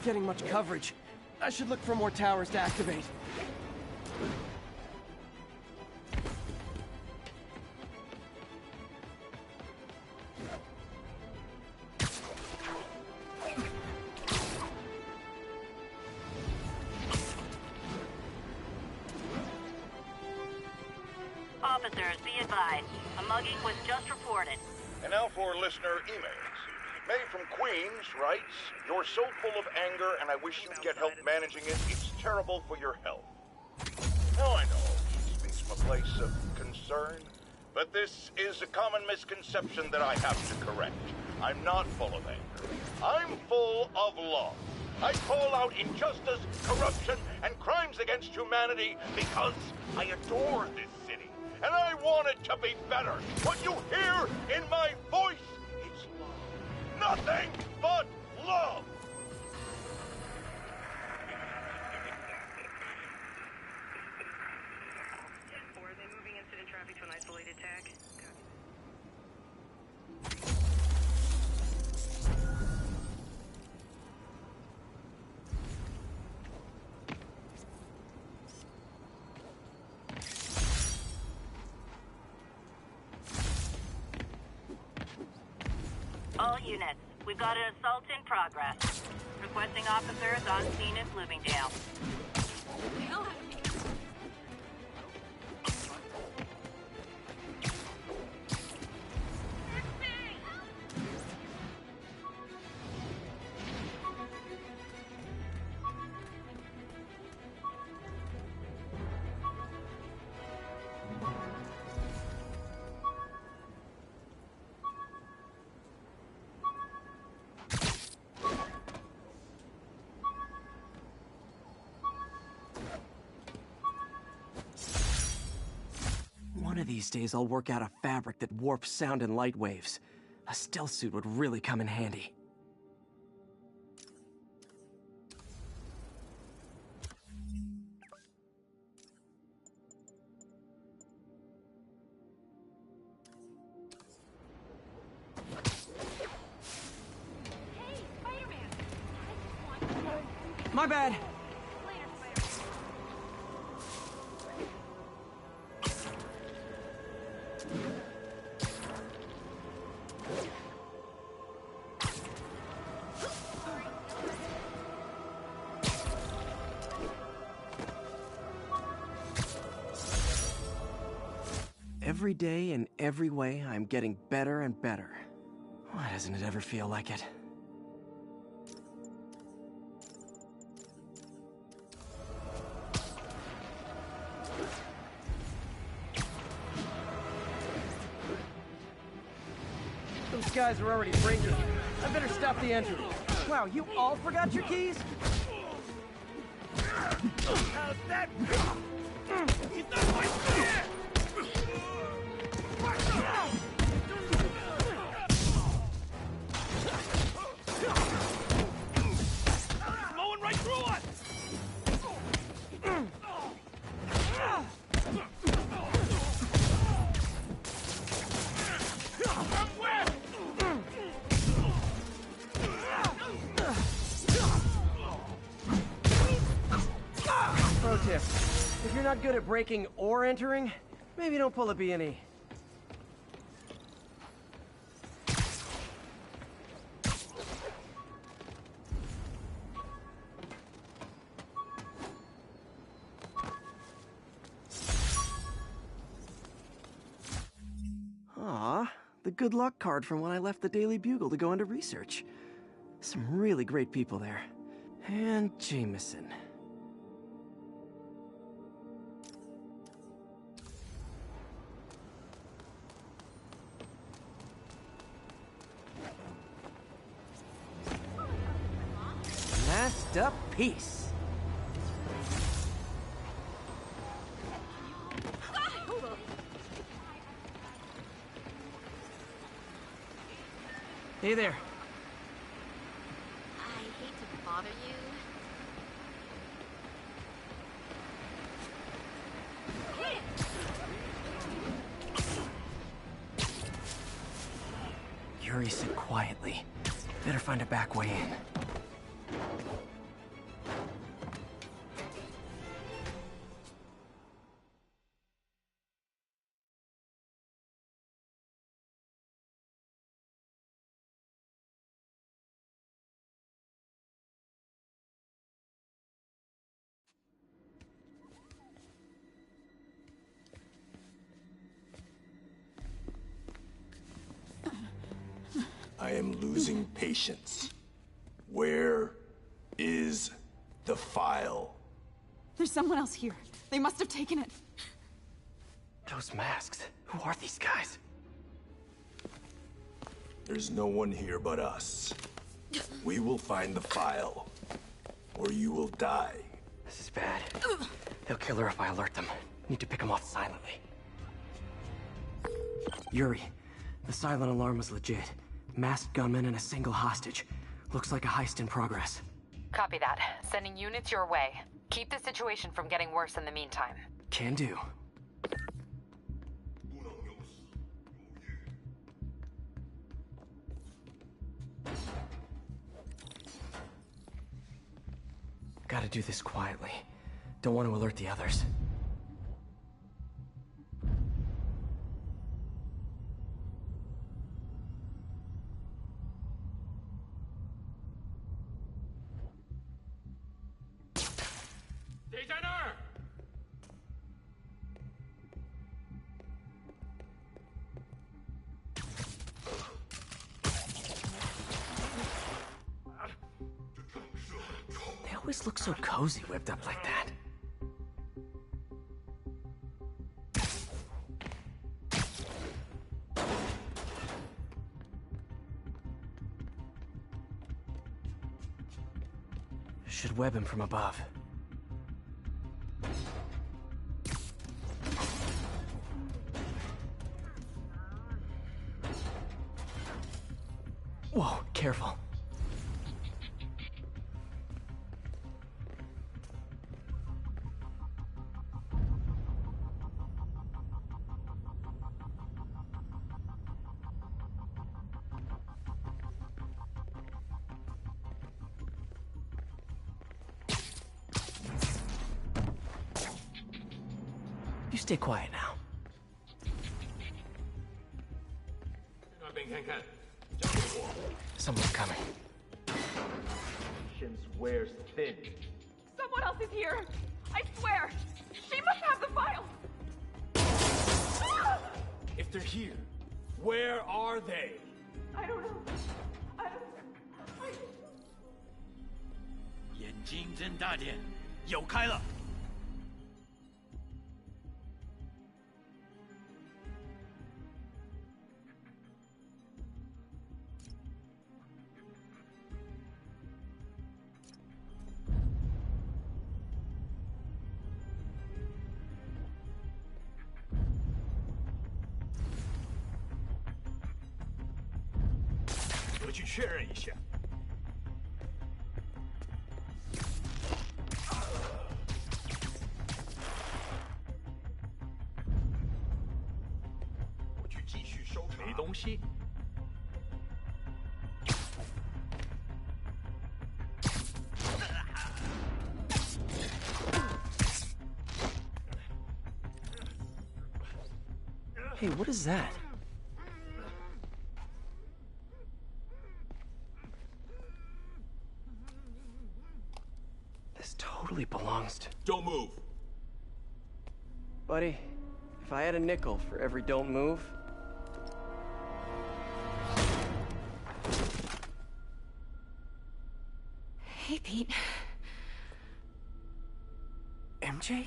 getting much coverage. I should look for more towers to activate. Officers, be advised. A mugging was just reported. And now for listener emails. May from Queens writes, "You're so full of anger and I wish you'd get help managing it. It's terrible for your health." Now I know he speaks from a place of concern, but this is a common misconception that I have to correct. I'm not full of anger. I'm full of love. I call out injustice, corruption, and crimes against humanity because I adore this city. And I want it to be better. What you hear in my voice is love. Nothing but love. Or are they moving incident traffic to an isolated tag? All units, we've got an assault in progress. Requesting officers on scene in Bloomingdale. One of these days I'll work out a fabric that warps sound and light waves. A stealth suit would really come in handy. Hey, Spiderman! My bad! Later, Spider-Man. Every day, in every way, I'm getting better and better. Why doesn't it ever feel like it? Those guys are already breaking. I better stop the entry. Wow, you all forgot your keys? How's that? He's not my friend! Blowing right through us! From where? Pro tip. If you're not good at breaking or entering, maybe don't pull a B&E. Aw, the good luck card from when I left the Daily Bugle to go into research. Some really great people there. And Jameson. Masterpiece. Hey there. I hate to bother you. Yuri, sit quietly. Better find a back way in. losing patience. Where is the file? There's someone else here. They must have taken it. Those masks. Who are these guys? There's no one here but us. We will find the file, or you will die. This is bad. They'll kill her if I alert them. Need to pick them off silently. Yuri, the silent alarm was legit. Masked gunmen and a single hostage. Looks like a heist in progress. Copy that. Sending units your way. Keep the situation from getting worse in the meantime. Can do. Gotta do this quietly. Don't want to alert the others. They always look so cozy whipped up like that. Should web him from above. Whoa, careful. You stay quiet now. Someone's coming. Patience wears thin. Someone else is here. I swear. She must have the file. Ah! If they're here, where are they? I don't know. I don't... 眼睛睁大点，有开了。我去确认一下。我去继续搜查。没东西。Hey, what is that? This totally belongs to... Don't move. Buddy, if I had a nickel for every don't move... Hey, Pete. MJ?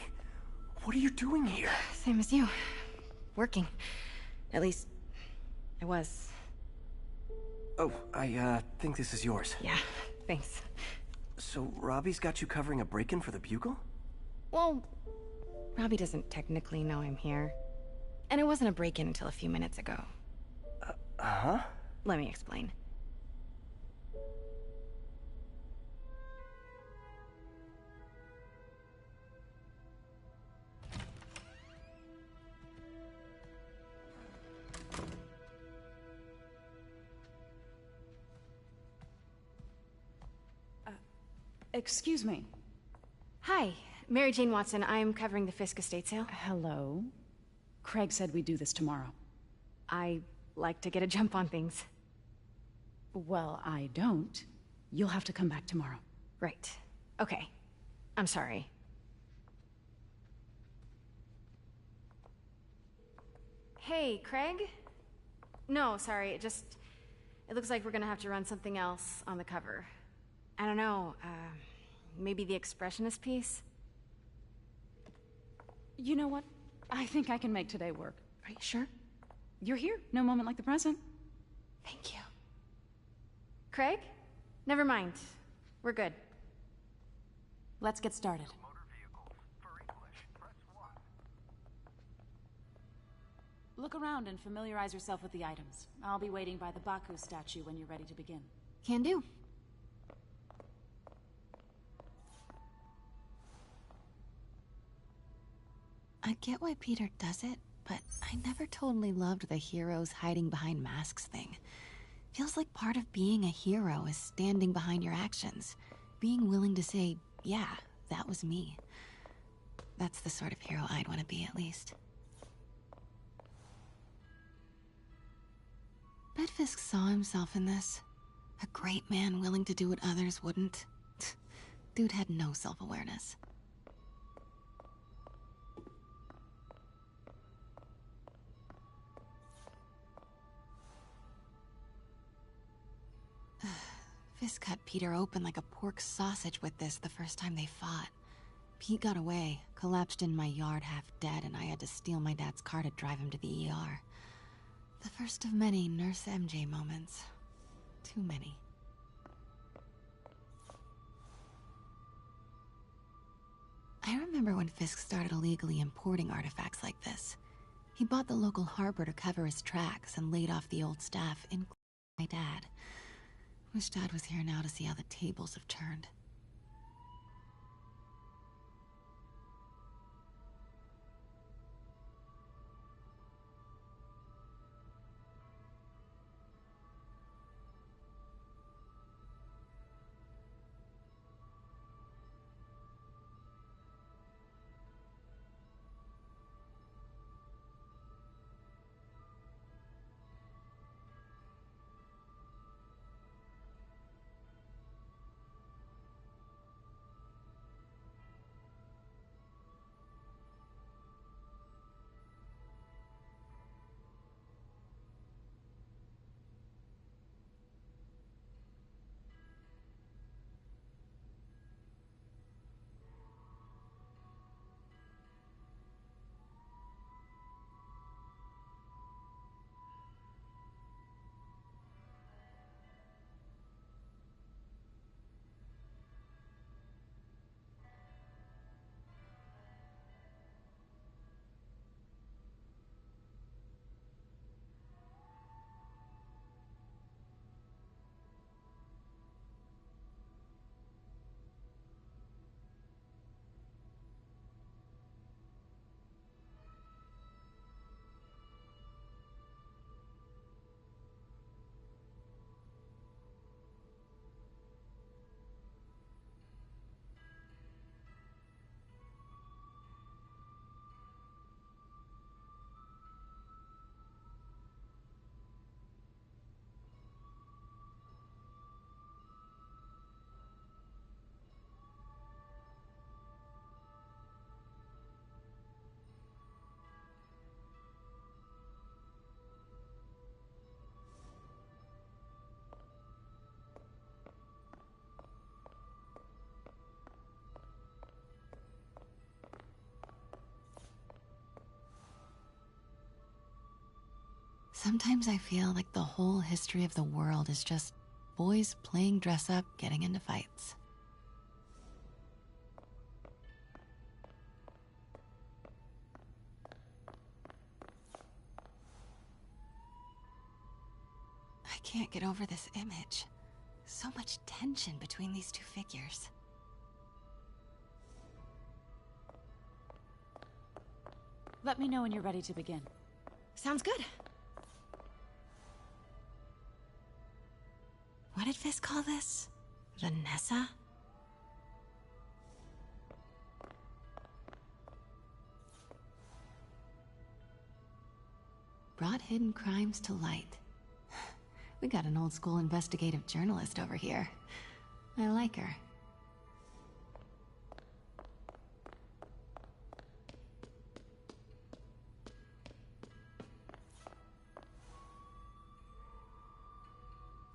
What are you doing here? Same as you. Working. At least, I was. Oh, I think this is yours. Yeah, thanks. So, Robbie's got you covering a break-in for the Bugle? Well, Robbie doesn't technically know I'm here. And it wasn't a break-in until a few minutes ago. Uh-huh? Let me explain. Excuse me. Hi, Mary Jane Watson. I'm covering the Fisk estate sale. Hello. Craig said we'd do this tomorrow. I like to get a jump on things. Well, I don't. You'll have to come back tomorrow. Right. Okay. I'm sorry. Hey, Craig? No, sorry, It looks like we're gonna have to run something else on the cover. I don't know, maybe the expressionist piece? You know what? I think I can make today work. Are you sure? You're here. No moment like the present. Thank you. Craig? Never mind. We're good. Let's get started. Look around and familiarize yourself with the items. I'll be waiting by the Baku statue when you're ready to begin. Can do. I get why Peter does it, but I never totally loved the heroes hiding behind masks thing. Feels like part of being a hero is standing behind your actions. Being willing to say, yeah, that was me. That's the sort of hero I'd want to be, at least. Bet Fisk saw himself in this. A great man willing to do what others wouldn't. Dude had no self-awareness. Fisk cut Peter open like a pork sausage with this the first time they fought. Pete got away, collapsed in my yard half dead, and I had to steal my dad's car to drive him to the ER. The first of many Nurse MJ moments. Too many. I remember when Fisk started illegally importing artifacts like this. He bought the local harbor to cover his tracks and laid off the old staff, including my dad. Wish Dad was here now to see how the tables have turned. Sometimes I feel like the whole history of the world is just boys playing dress-up, getting into fights. I can't get over this image. So much tension between these two figures. Let me know when you're ready to begin. Sounds good. What did Fisk call this? Vanessa? Brought hidden crimes to light. We got an old school investigative journalist over here. I like her.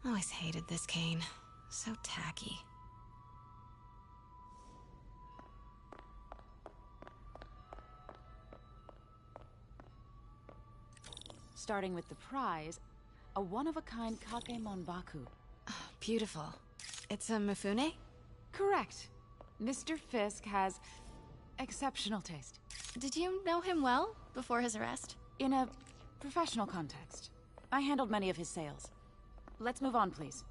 Always hated this cane. So tacky. Starting with the prize, a one-of-a-kind Kake Monbaku. Oh, beautiful. It's a Mifune? Correct. Mr. Fisk has exceptional taste. Did you know him well before his arrest? In a professional context. I handled many of his sales. Let's move on, please.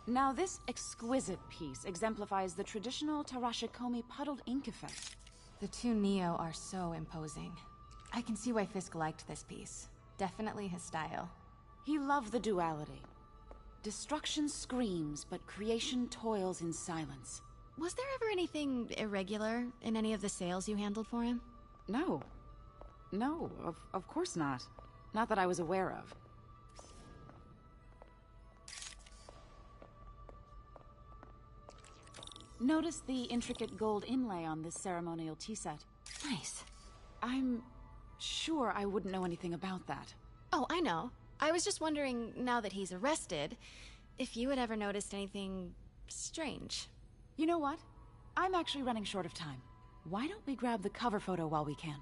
Now, this exquisite piece exemplifies the traditional Tarashikomi puddled ink effect. The two Neo are so imposing. I can see why Fisk liked this piece. Definitely his style. He loved the duality. Destruction screams, but creation toils in silence. Was there ever anything irregular in any of the sales you handled for him? No. No, of course not. Not that I was aware of. Notice the intricate gold inlay on this ceremonial tea set. Nice. I'm sure I wouldn't know anything about that. Oh, I know. I was just wondering, now that he's arrested, if you had ever noticed anything strange. You know what? I'm actually running short of time. Why don't we grab the cover photo while we can?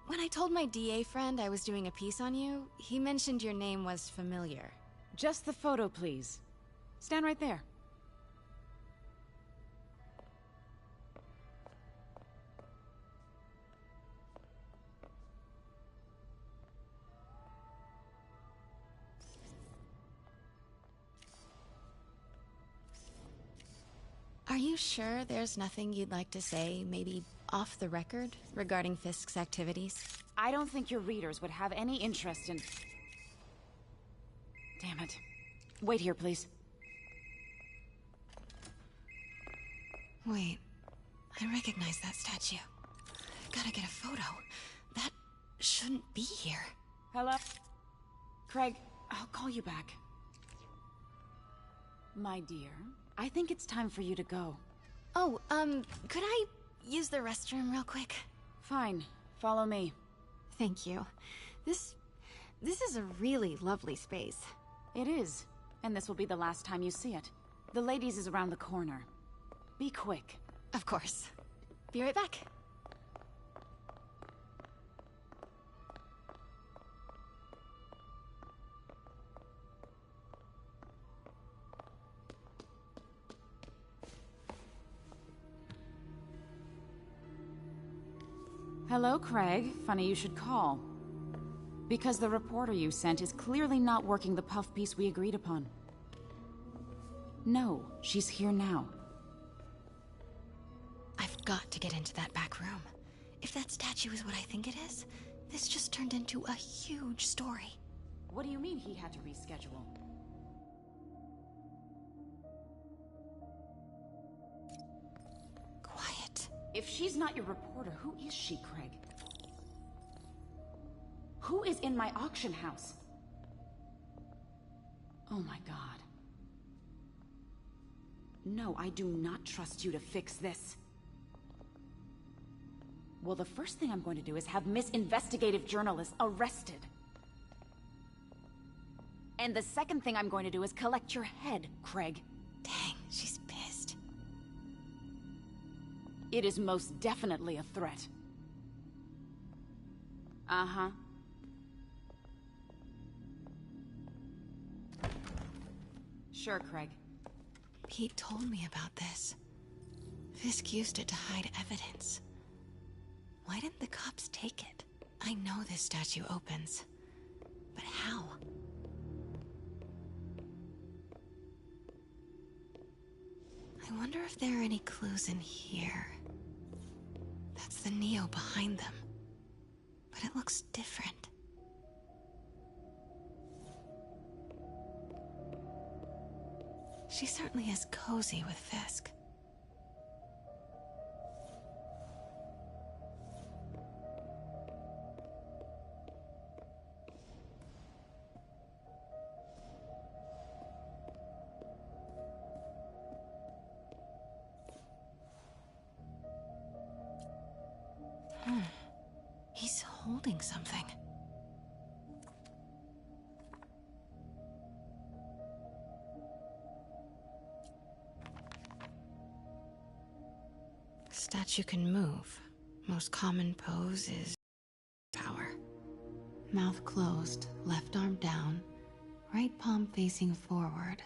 When I told my DA friend I was doing a piece on you, he mentioned your name was familiar. Just the photo, please. Stand right there. Are you sure there's nothing you'd like to say, maybe off the record, regarding Fisk's activities? I don't think your readers would have any interest in... Damn it. Wait here, please. Wait. I recognize that statue. Gotta get a photo. That shouldn't be here. Hello? Craig, I'll call you back. My dear, I think it's time for you to go. Oh, could I use the restroom real quick? Fine. Follow me. Thank you. This is a really lovely space. It is. And this will be the last time you see it. The ladies is around the corner. Be quick. Of course. Be right back. Hello, Craig. Funny you should call. Because the reporter you sent is clearly not working the puff piece we agreed upon. No, she's here now. I've got to get into that back room. If that statue is what I think it is, this just turned into a huge story. What do you mean he had to reschedule? Quiet. If she's not your reporter, who is she, Craig? Who is in my auction house? Oh my god. No, I do not trust you to fix this. Well, the first thing I'm going to do is have Miss Investigative Journalist arrested. And the second thing I'm going to do is collect your head, Craig. Dang, she's pissed. It is most definitely a threat. Uh-huh. Sure, Craig. Pete told me about this. Fisk used it to hide evidence. Why didn't the cops take it? I know this statue opens. But how? I wonder if there are any clues in here. That's the Neo behind them. But it looks different. She certainly is cozy with Fisk. holding something. Statue can move. Most common pose is power. Mouth closed, left arm down, right palm facing forward.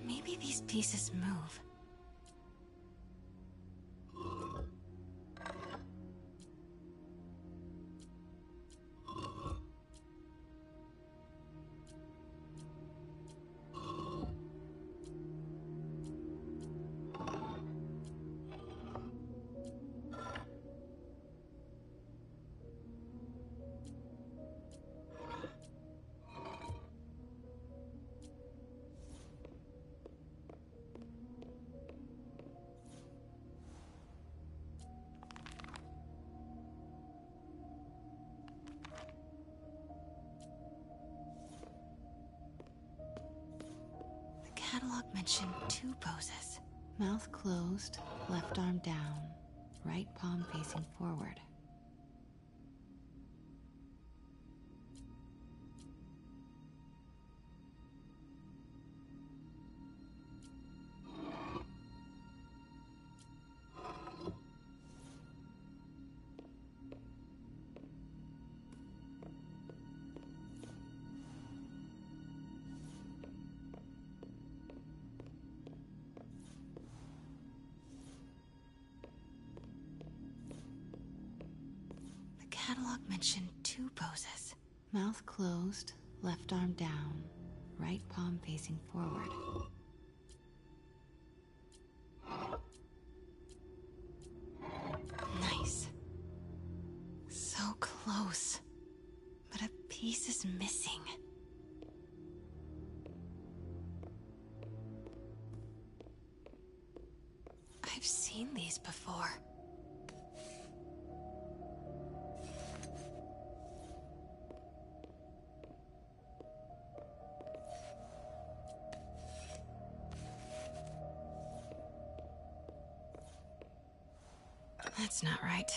Maybe these pieces move. Catalog mentioned 2 poses. Mouth closed, left arm down, right palm facing forward. Catalog mentioned 2 poses. Mouth closed, left arm down, right palm facing forward. Nice. So close. But a piece is missing. I've seen these before. That's not right.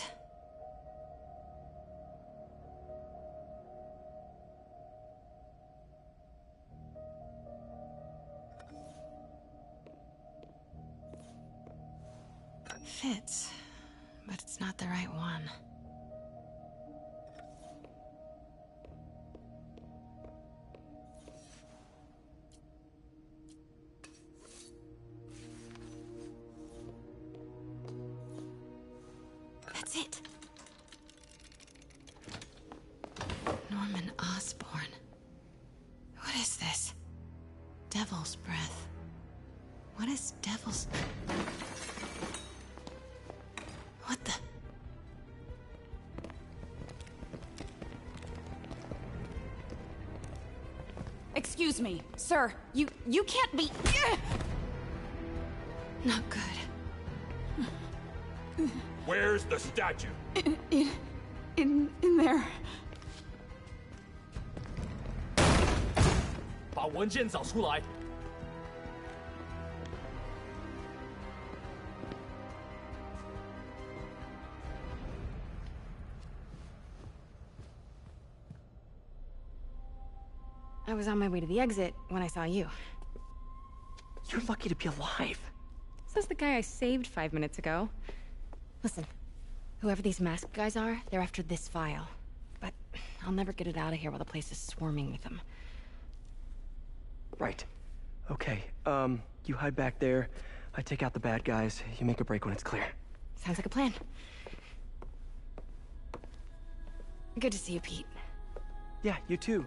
Fits, but it's not the right one. That's it. Norman Osborn. What is this? Devil's breath. What is devil's... What the... Excuse me, sir. You can't be... Not good. Where's the statue? In there. 把文件找出来。 I was on my way to the exit when I saw you. You're lucky to be alive. Says the guy I saved 5 minutes ago. Listen, whoever these masked guys are, they're after this file. But I'll never get it out of here while the place is swarming with them. Right. Okay, you hide back there. I take out the bad guys. You make a break when it's clear. Sounds like a plan. Good to see you, Pete. Yeah, you too.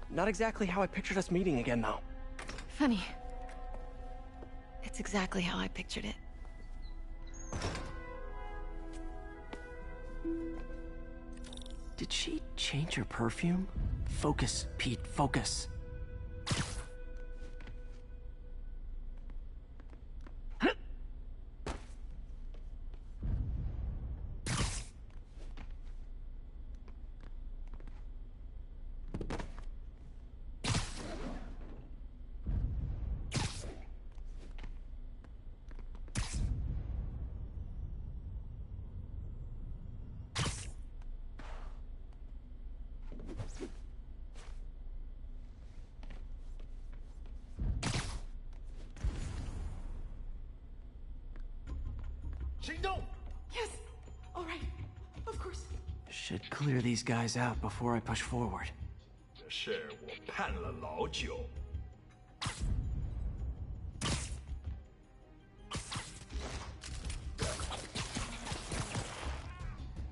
Not exactly how I pictured us meeting again, though. Funny. It's exactly how I pictured it. Did she change her perfume? Focus, Pete, focus. Yes. All right. Of course. Should clear these guys out before I push forward. 这事我盼了老久。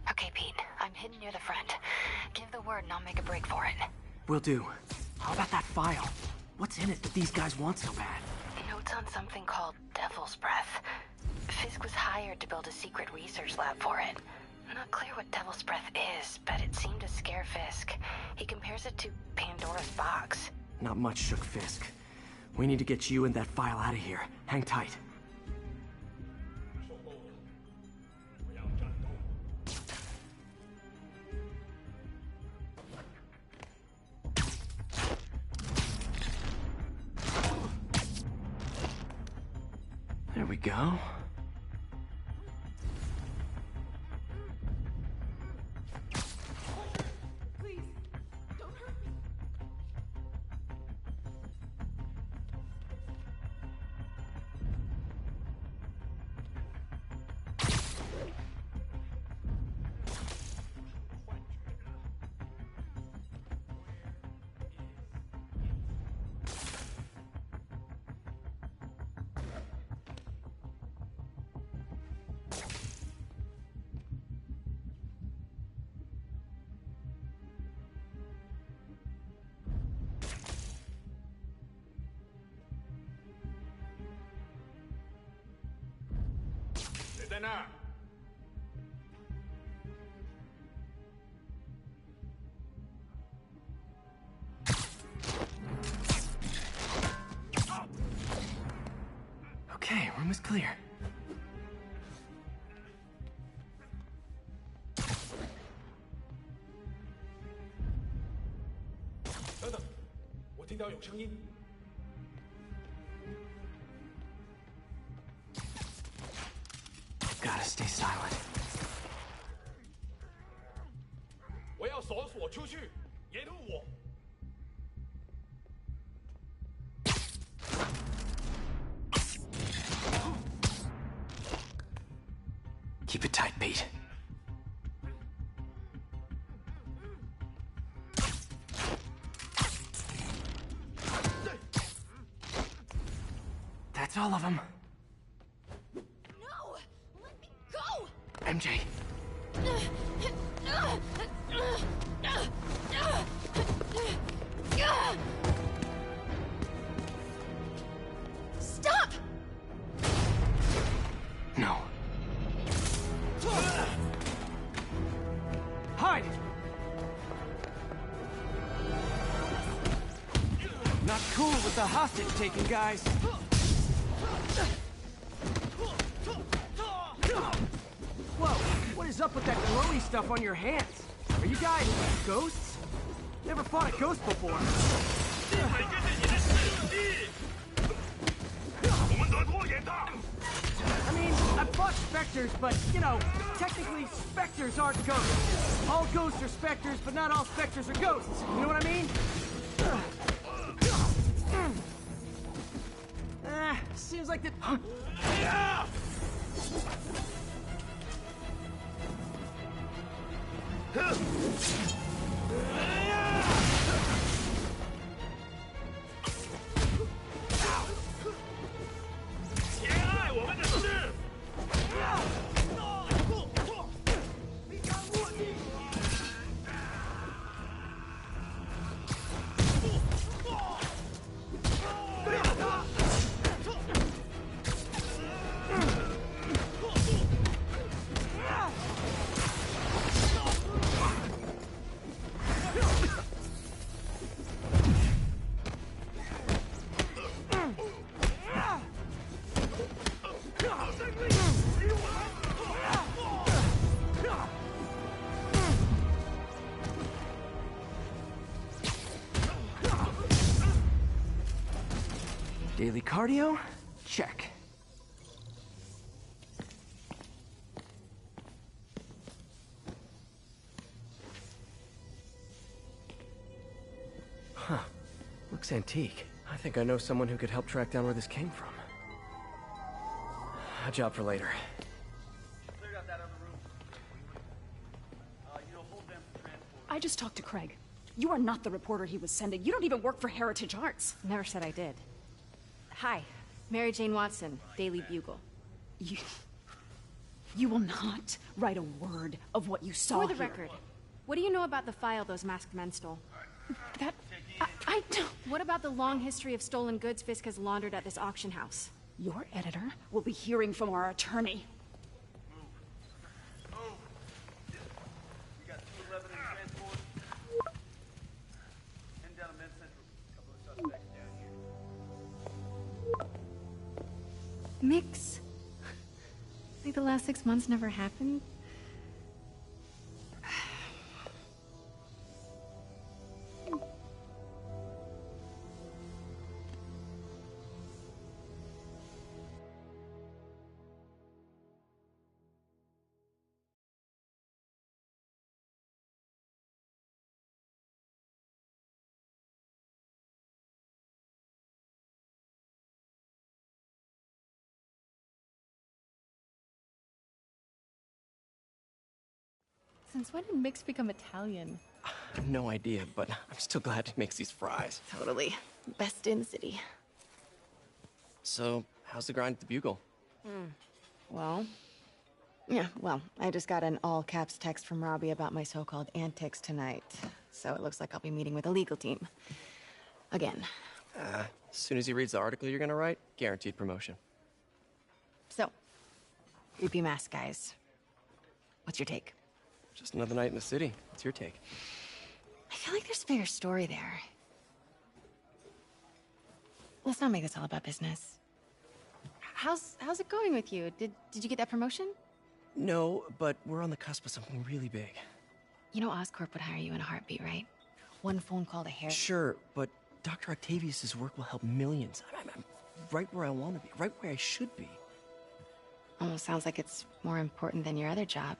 Okay, Pete. I'm hidden near the front. Give the word and I'll make a break for it. Will do. How about that file? What's in it that these guys want so bad? Notes on something called Devil's Breath. Fisk was hired to build a secret research lab for it. Not clear what Devil's Breath is, but it seemed to scare Fisk. He compares it to Pandora's box. Not much shook Fisk. We need to get you and that file out of here. Hang tight. There we go. Please, don't hurt me. Okay, room is clear. 等等，我听到有声音。Gotta stay silent. 我要锁出去，沿路我。 Keep it tight, Pete. That's all of them. No! Let me go! MJ. Stop! No. Hide! Not cool with the hostage taking, guys. Whoa, what is up with that glowy stuff on your hands? Are you guys ghosts? Never fought a ghost before. I mean, I've fought specters, but, you know, technically specters aren't ghosts. All ghosts are specters, but not all specters are ghosts. You know what I mean? Seems like that... Daily cardio? Check. Huh. Looks antique. I think I know someone who could help track down where this came from. A job for later. just talked to Craig. You are not the reporter he was sending. You don't even work for Heritage Arts. Never said I did. Hi, Mary Jane Watson, Daily Bugle. You will not write a word of what you saw For the here. record, what do you know about the file those masked men stole? I don't... What about the long history of stolen goods Fisk has laundered at this auction house? Your editor will be hearing from our attorney. Mix? Like the last 6 months never happened? Since when did Mix become Italian? I have no idea, but I'm still glad he makes these fries. Totally. Best in the city. So, how's the grind at the Bugle? Well, I just got an all-caps text from Robbie about my so-called antics tonight. So it looks like I'll be meeting with the legal team. Again. As soon as he reads the article you're gonna write, guaranteed promotion. So, creepy mask guys. What's your take? Just another night in the city. What's your take? I feel like there's a bigger story there. Let's not make this all about business. How's it going with you? Did you get that promotion? No, but we're on the cusp of something really big. You know Oscorp would hire you in a heartbeat, right? One phone call to Harry. Sure, but Dr. Octavius's work will help millions. I'm right where I want to be, right where I should be. Almost sounds like it's more important than your other job.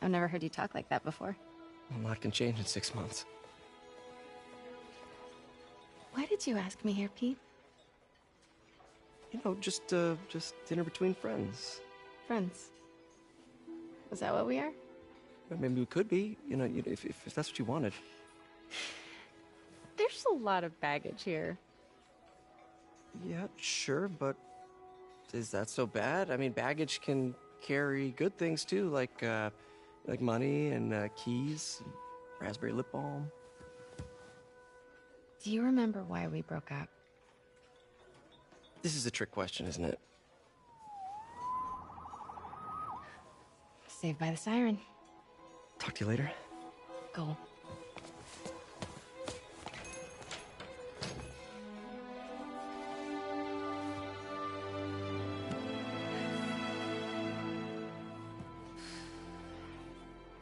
I've never heard you talk like that before. A lot can change in 6 months. Why did you ask me here, Pete? You know, just dinner between friends. Friends. Is that what we are? Or maybe we could be, you know, if that's what you wanted. There's a lot of baggage here. Yeah, sure, but is that so bad? I mean, baggage can carry good things too, like money and keys, and raspberry lip balm. Do you remember why we broke up? This is a trick question, isn't it? Saved by the siren. Talk to you later. Go.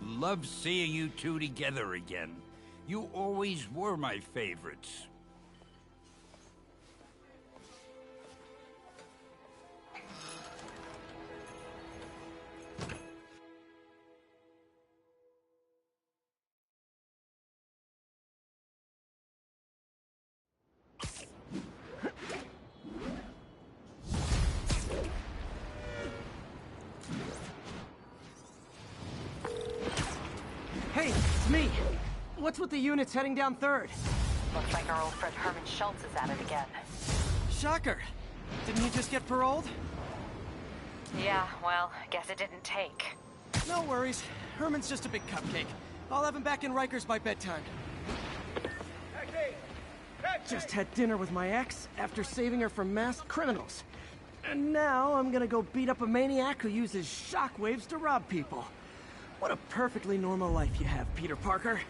Love seeing you two together again. You always were my favorites. Hey, it's me. What's with the units heading down 3rd? Looks like our old friend Herman Schultz is at it again. Shocker. Didn't you just get paroled? Yeah, well, guess it didn't take. No worries. Herman's just a big cupcake. I'll have him back in Rikers by bedtime. Just had dinner with my ex after saving her from masked criminals. And now I'm gonna go beat up a maniac who uses shockwaves to rob people. What a perfectly normal life you have, Peter Parker.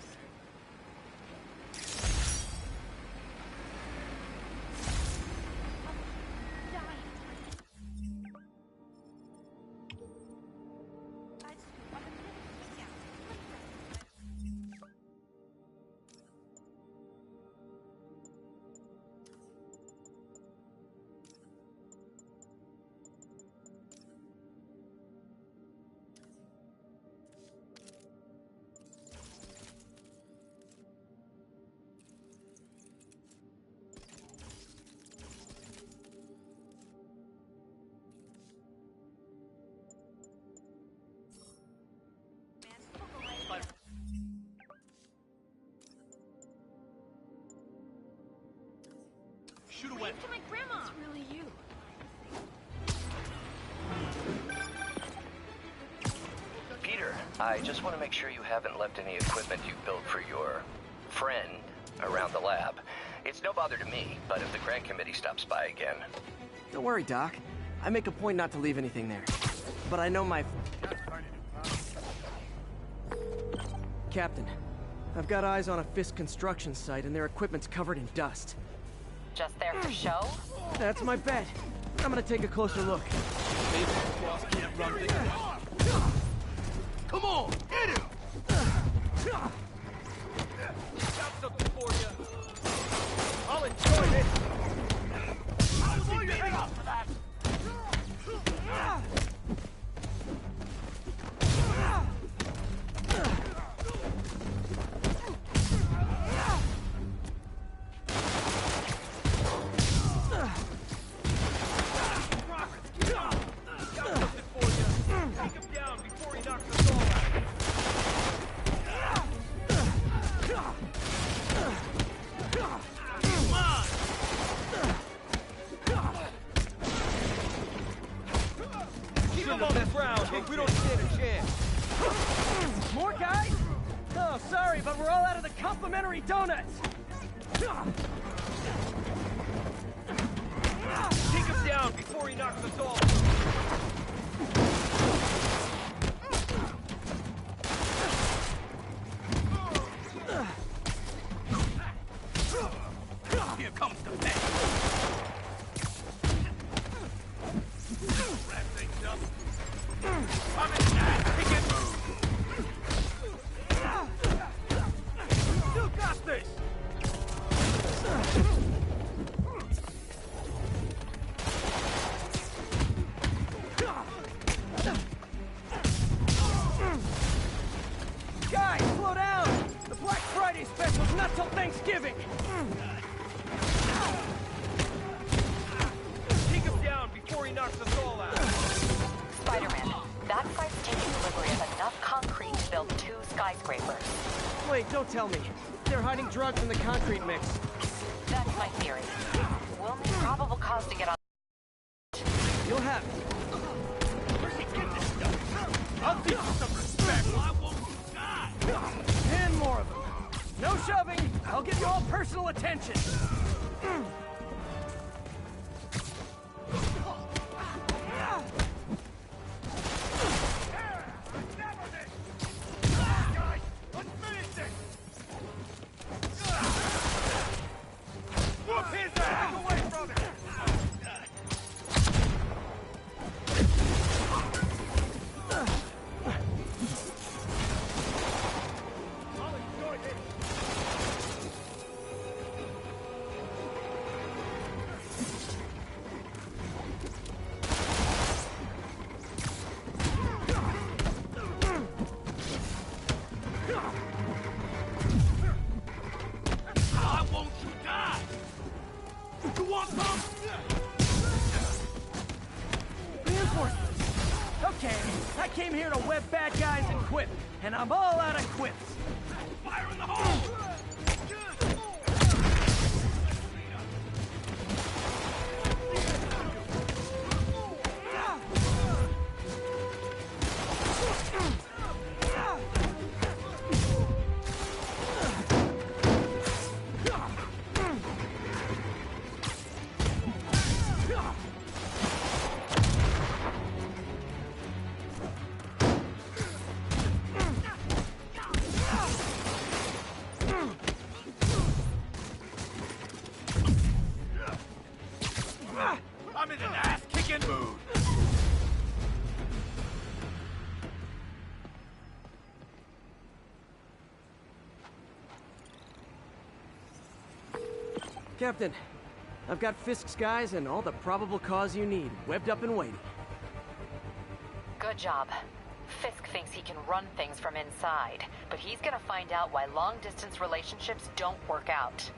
Shoot away. Wave to my grandma. It's really you. Peter, I just want to make sure you haven't left any equipment you built for your friend around the lab. It's no bother to me, but if the grant committee stops by again... Don't worry, Doc. I make a point not to leave anything there. But I know my... Captain, I've got eyes on a Fisk construction site and their equipment's covered in dust. Just there for show? That's my bet. I'm gonna take a closer look. Come on, hit him! Got something for you. I'll enjoy it. I'll blow your head off for that. We don't stand a chance. More guys? Oh, sorry, but we're all out of the complimentary donuts. Take him down before he knocks us all. Here comes the pain. Wrap things up. I'm in that. Pick and move. You got this. Guys, slow down! The Black Friday special's not till Thanksgiving! Take him down before he knocks us all out. Spider-Man, that site's taking delivery of enough concrete to build 2 skyscrapers. Wait, don't tell me. They're hiding drugs in the concrete mix. That's my theory. We'll need probable cause to get on. You'll have it. Where's he getting this stuff? I'll teach you some respect. I won't die. 10 more of them. No shoving. I'll give you all personal attention. I came here to web bad guys and quip, and I'm all out of quips. Fire in the hole! I'm in an ass-kicking mood! Captain, I've got Fisk's guys and all the probable cause you need, webbed up and waiting. Good job. Fisk thinks he can run things from inside, but he's gonna find out why long-distance relationships don't work out.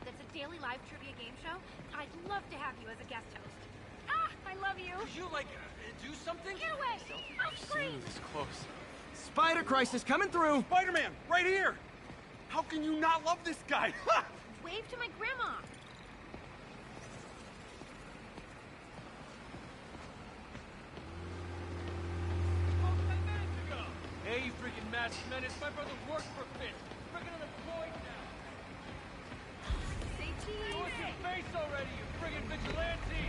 that's a daily live trivia game show. I'd love to have you as a guest host. Ah, I love you. Could you, like, do something? Get away! I'll scream! This close. Spider Crisis coming through! Spider-Man, right here! How can you not love this guy? Wave to my grandma. Hey, you freaking masked menace. My brother works for Fisk. Freaking unemployed now. Say cheese. What's your face already, you friggin' vigilante?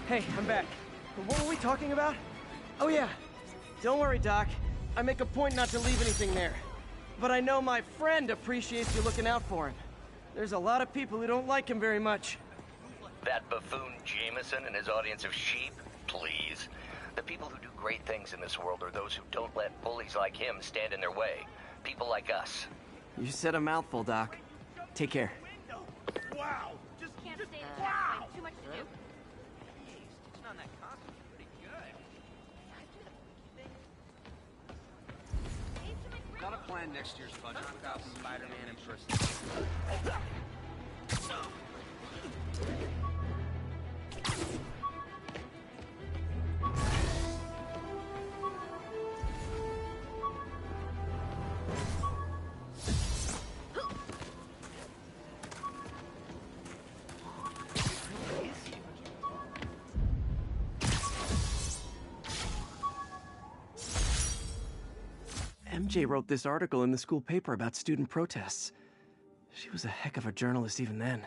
Hey, I'm back. What were we talking about? Oh yeah. Don't worry, Doc. I make a point not to leave anything there. But I know my friend appreciates you looking out for him. There's a lot of people who don't like him very much. That buffoon Jameson and his audience of sheep? Please. The people who do great things in this world are those who don't let bullies like him stand in their way. People like us. You said a mouthful, Doc. Take care. Wow! Can't stay in wow. Too much to do. Stitching on that costume is pretty good. Got to plan next year's budget without Spider-Man and Tristan. MJ wrote this article in the school paper about student protests. She was a heck of a journalist even then.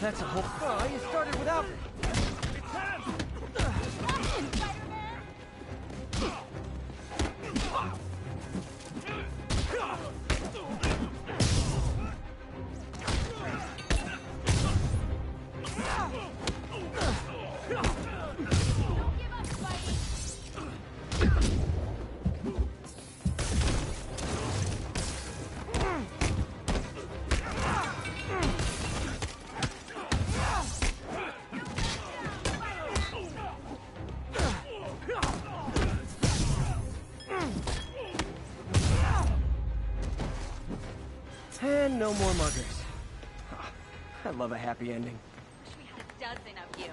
That's a whole... Oh, you started without... And no more muggers. I love a happy ending. We had a dozen of you.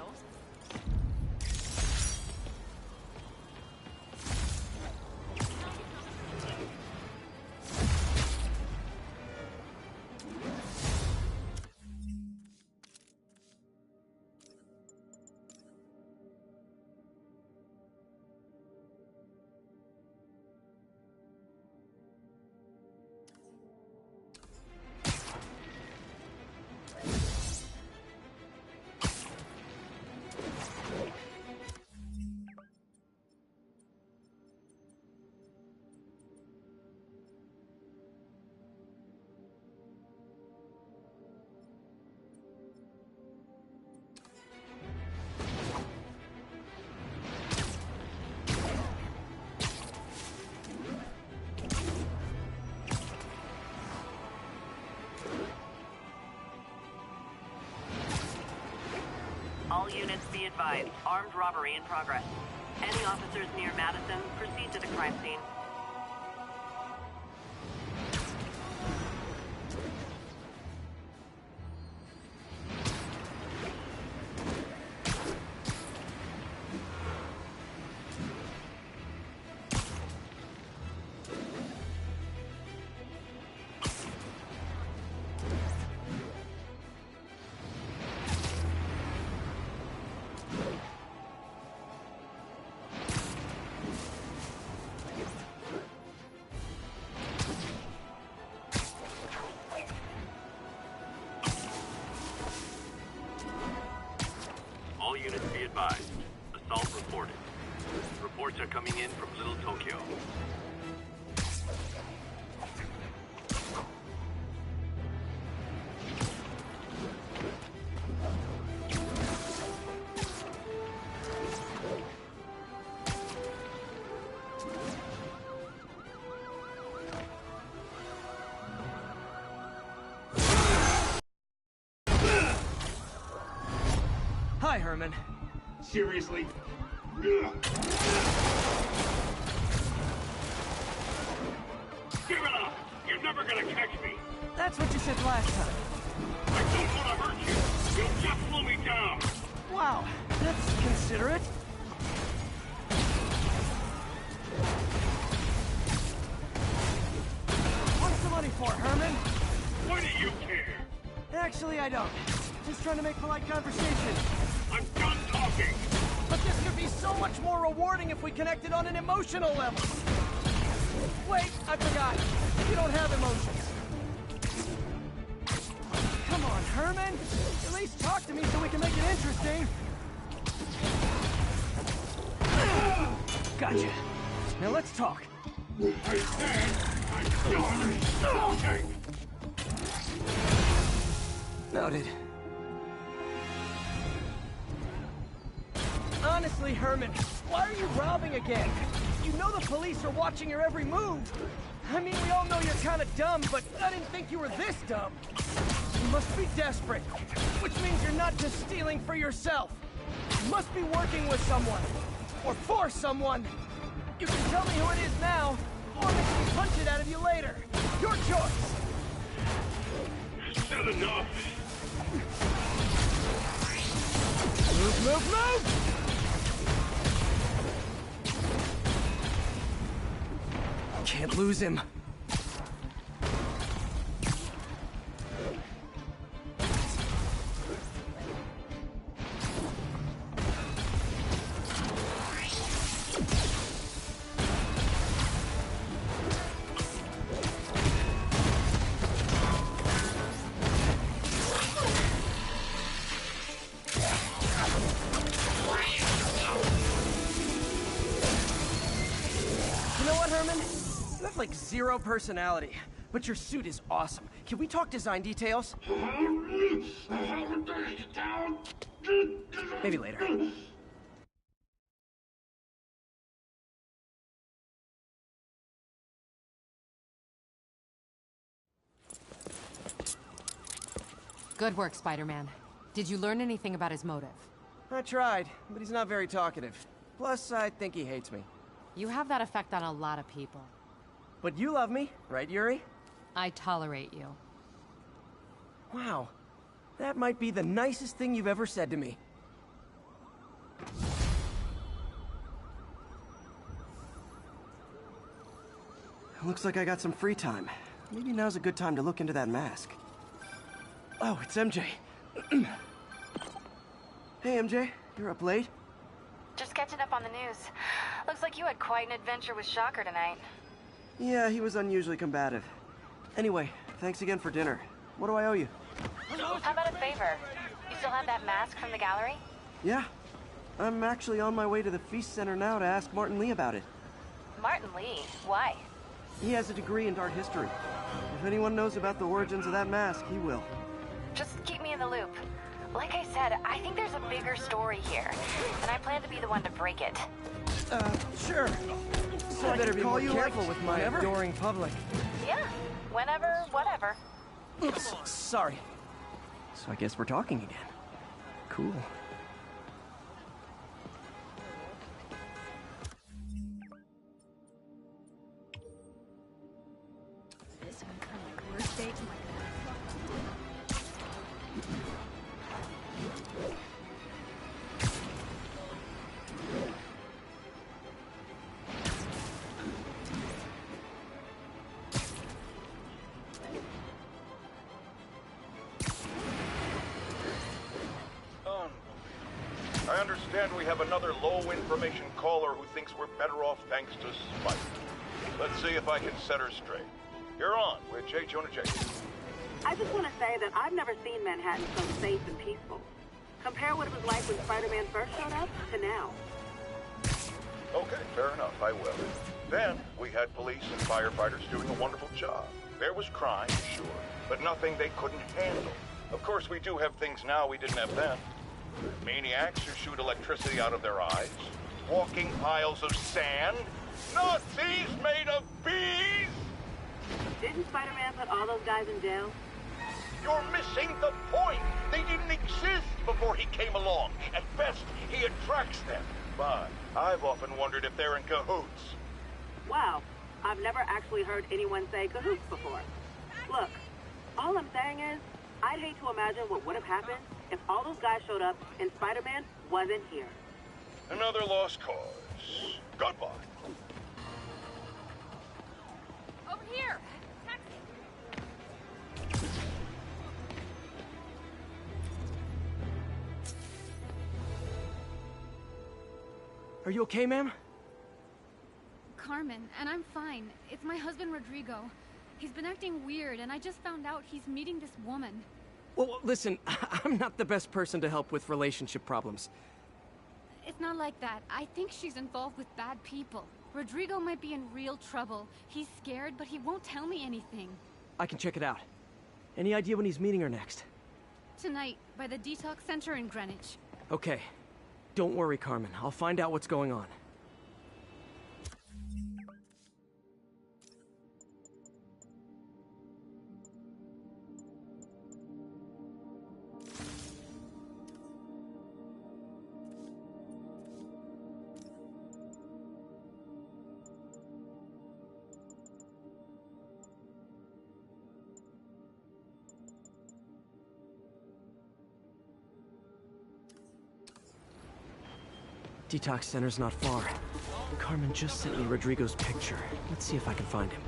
All units be advised. Armed robbery in progress. Any officers near Madison, proceed to the crime scene. Bye, Herman. Seriously? Give it up! You're never gonna catch me! That's what you said last time. I don't want to hurt you! You'll just slow me down! Wow, that's considerate. What's the money for, Herman? Why do you care? Actually, I don't. Just trying to make polite conversation. I'm done talking! But this could be so much more rewarding if we connected on an emotional level. Wait, I forgot. You don't have emotions. Come on, Herman. At least talk to me so we can make it interesting. Gotcha. Now let's talk. I said I'm done talking! Noted. Honestly, Herman, why are you robbing again? You know the police are watching your every move. I mean, we all know you're kind of dumb, but I didn't think you were this dumb. You must be desperate, which means you're not just stealing for yourself. You must be working with someone, or for someone. You can tell me who it is now, or make me punch it out of you later. Your choice. Said enough! Move, move, move! Can't lose him. You know what, Herman? You have like zero personality, but your suit is awesome. Can we talk design details? Maybe later. Good work, Spider-Man. Did you learn anything about his motive? I tried, but he's not very talkative. Plus, I think he hates me. You have that effect on a lot of people. But you love me, right, Yuri? I tolerate you. Wow. That might be the nicest thing you've ever said to me. Looks like I got some free time. Maybe now's a good time to look into that mask. Oh, it's MJ. Hey, MJ. You're up late? Just catching up on the news. Looks like you had quite an adventure with Shocker tonight. Yeah, he was unusually combative. Anyway, thanks again for dinner. What do I owe you? How about a favor? You still have that mask from the gallery? Yeah. I'm actually on my way to the Feast Center now to ask Martin Lee about it. Martin Lee? Why? He has a degree in art history. If anyone knows about the origins of that mask, he will. Just keep me in the loop. Like I said, I think there's a bigger story here, and I plan to be the one to break it. Sure. So I better be more careful with my adoring public. Yeah, whenever, whatever. Oops, sorry. So I guess we're talking again. Cool. This one from my worst day to my I understand we have another low-information caller who thinks we're better off thanks to Spike. Let's see if I can set her straight. You're on with J. Jonah Jameson. I just want to say that I've never seen Manhattan so safe and peaceful. Compare what it was like when Spider-Man first showed up to now. Okay, fair enough, I will. Then, we had police and firefighters doing a wonderful job. There was crime, sure, but nothing they couldn't handle. Of course, we do have things now we didn't have then. Maniacs who shoot electricity out of their eyes, walking piles of sand, Nazis made of bees! Didn't Spider-Man put all those guys in jail? You're missing the point. They didn't exist before he came along. At best, he attracts them. But I've often wondered if they're in cahoots. Wow, I've never actually heard anyone say cahoots before. Look, all I'm saying is, I'd hate to imagine what would have happened if all those guys showed up and Spider-Man wasn't here. Another lost cause. Goodbye. Over here! Are you okay, ma'am? Carmen, and I'm fine. It's my husband, Rodrigo. He's been acting weird, and I just found out he's meeting this woman. Well, listen, I'm not the best person to help with relationship problems. It's not like that. I think she's involved with bad people. Rodrigo might be in real trouble. He's scared, but he won't tell me anything. I can check it out. Any idea when he's meeting her next? Tonight, by the detox center in Greenwich. Okay. Don't worry, Carmen. I'll find out what's going on. Detox center's not far. Carmen just sent me Rodrigo's picture. Let's see if I can find him.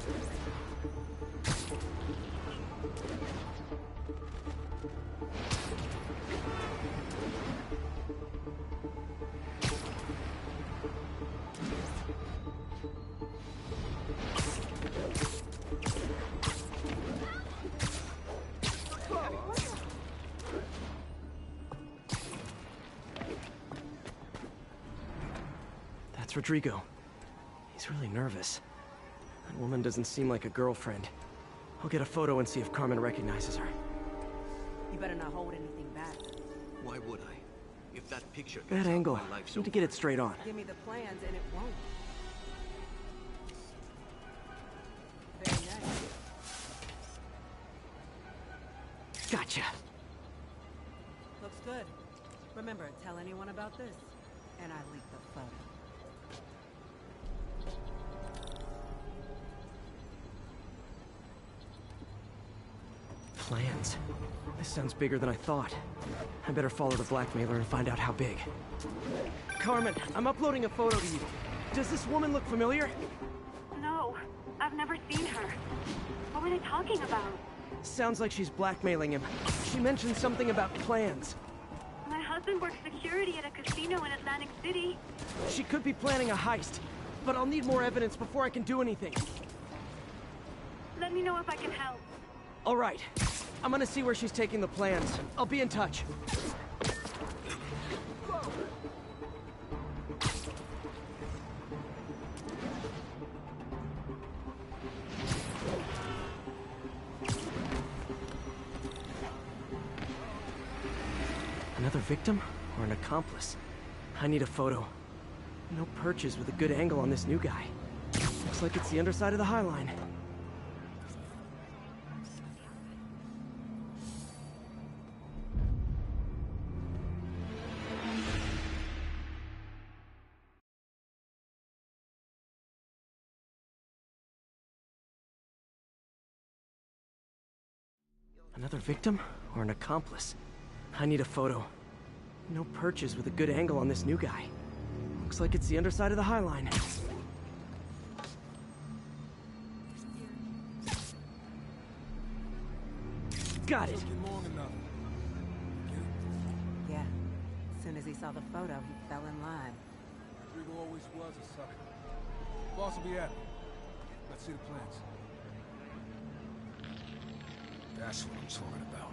Rodrigo. He's really nervous. That woman doesn't seem like a girlfriend. I'll get a photo and see if Carmen recognizes her. You better not hold anything back. Why would I? If that picture That gets out, angle. my life's Need to over. get it straight on. Give me the plans and it won't. Very nice. Gotcha. Looks good. Remember, tell anyone about this. And I leaked the photo. Plans. This sounds bigger than I thought. I better follow the blackmailer and find out how big. Carmen, I'm uploading a photo to you. Does this woman look familiar? No, I've never seen her. What were they talking about? Sounds like she's blackmailing him. She mentioned something about plans. My husband works security at a casino in Atlantic City. She could be planning a heist, but I'll need more evidence before I can do anything. Let me know if I can help. All right. I'm gonna see where she's taking the plans. I'll be in touch. Another victim or an accomplice? I need a photo. No perches with a good angle on this new guy. Looks like it's the underside of the High Line. Another victim or an accomplice? I need a photo. No perches with a good angle on this new guy. Looks like it's the underside of the High Line. Got it. Yeah. As soon as he saw the photo, he fell in line. Rodrigo always was a sucker. Boss will be happy. Let's see the plans. That's what I'm talking about.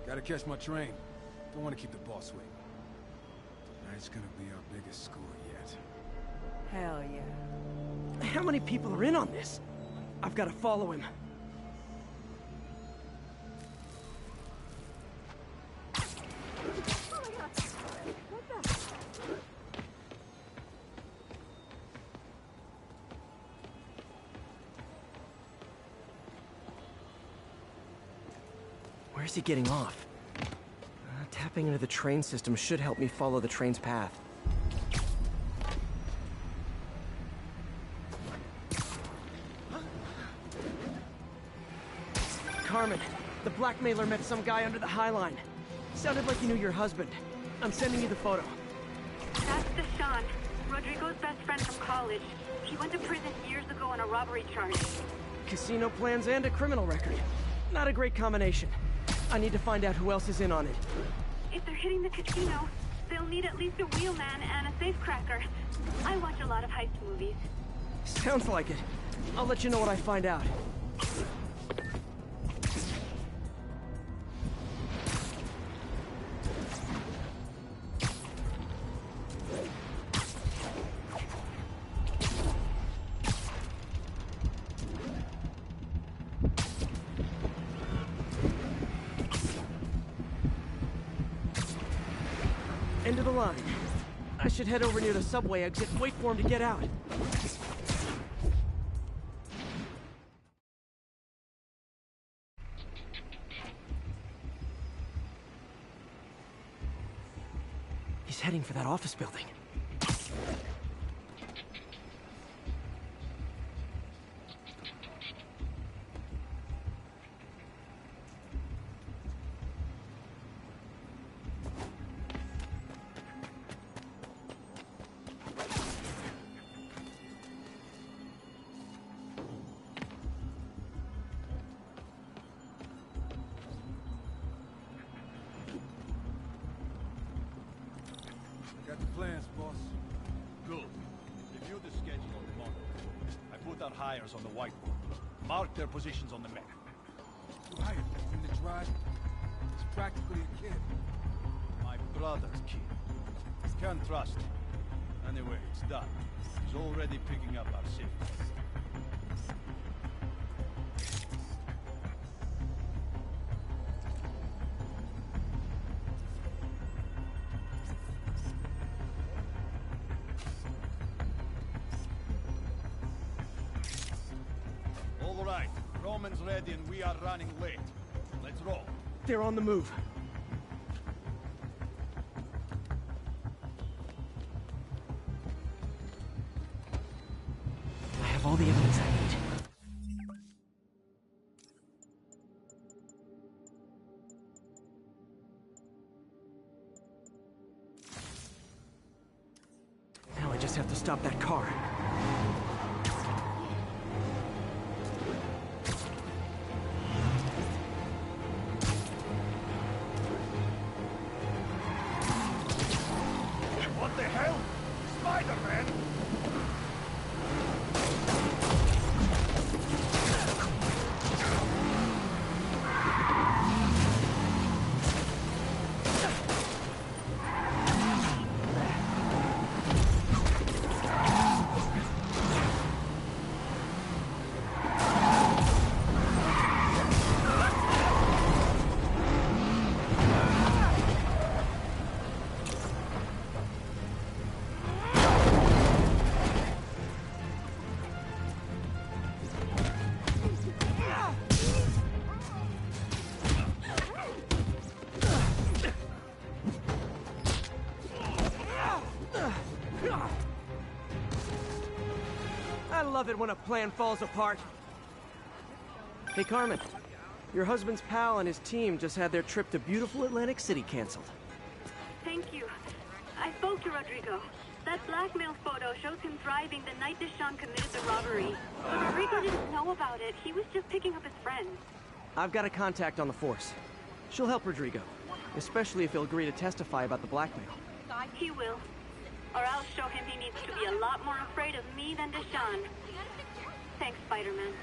Gotta catch my train. Don't want to keep the boss waiting. Tonight's gonna be our biggest score yet. Hell yeah. How many people are in on this? I've got to follow him. Where's he getting off? Tapping into the train system should help me follow the train's path. Carmen, the blackmailer met some guy under the High Line. Sounded like he knew your husband. I'm sending you the photo. That's Deshaun, Rodrigo's best friend from college. He went to prison years ago on a robbery charge. Casino plans and a criminal record. Not a great combination. I need to find out who else is in on it. If they're hitting the casino, they'll need at least a wheelman and a safecracker. I watch a lot of heist movies. Sounds like it. I'll let you know what I find out. End of the line. I should head over near the subway exit, wait for him to get out. He's heading for that office building. Got the plans, boss. Good. Review the schedule on the monitor. I put our hires on the whiteboard. Mark their positions on the map. You hired him to drive. He's practically a kid. My brother's kid. Can't trust him. Anyway, it's done. He's already picking up our shifts. All right, Roman's ready and we are running late. Let's roll. They're on the move. I have all the evidence I need. Now I just have to stop that car. What the hell? Spider-Man! I love it when a plan falls apart. Hey, Carmen. Your husband's pal and his team just had their trip to beautiful Atlantic City canceled. Thank you. I spoke to Rodrigo. That blackmail photo shows him driving the night Deshaun committed the robbery. But Rodrigo didn't know about it. He was just picking up his friend. I've got a contact on the force. She'll help Rodrigo, especially if he'll agree to testify about the blackmail. He will. Or I'll show him he needs to be a lot more afraid of me than Deshaun. Thanks, Spider-Man.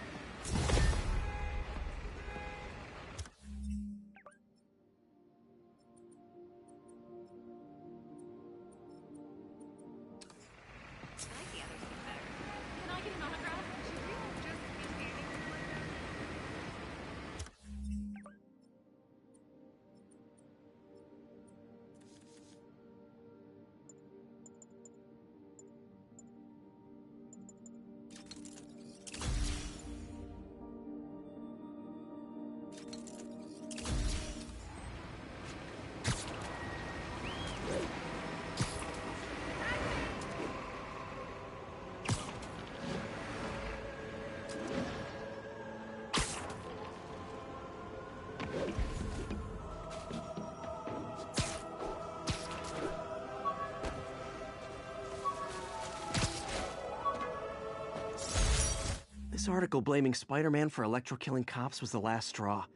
This article blaming Spider-Man for electro-killing cops was the last straw.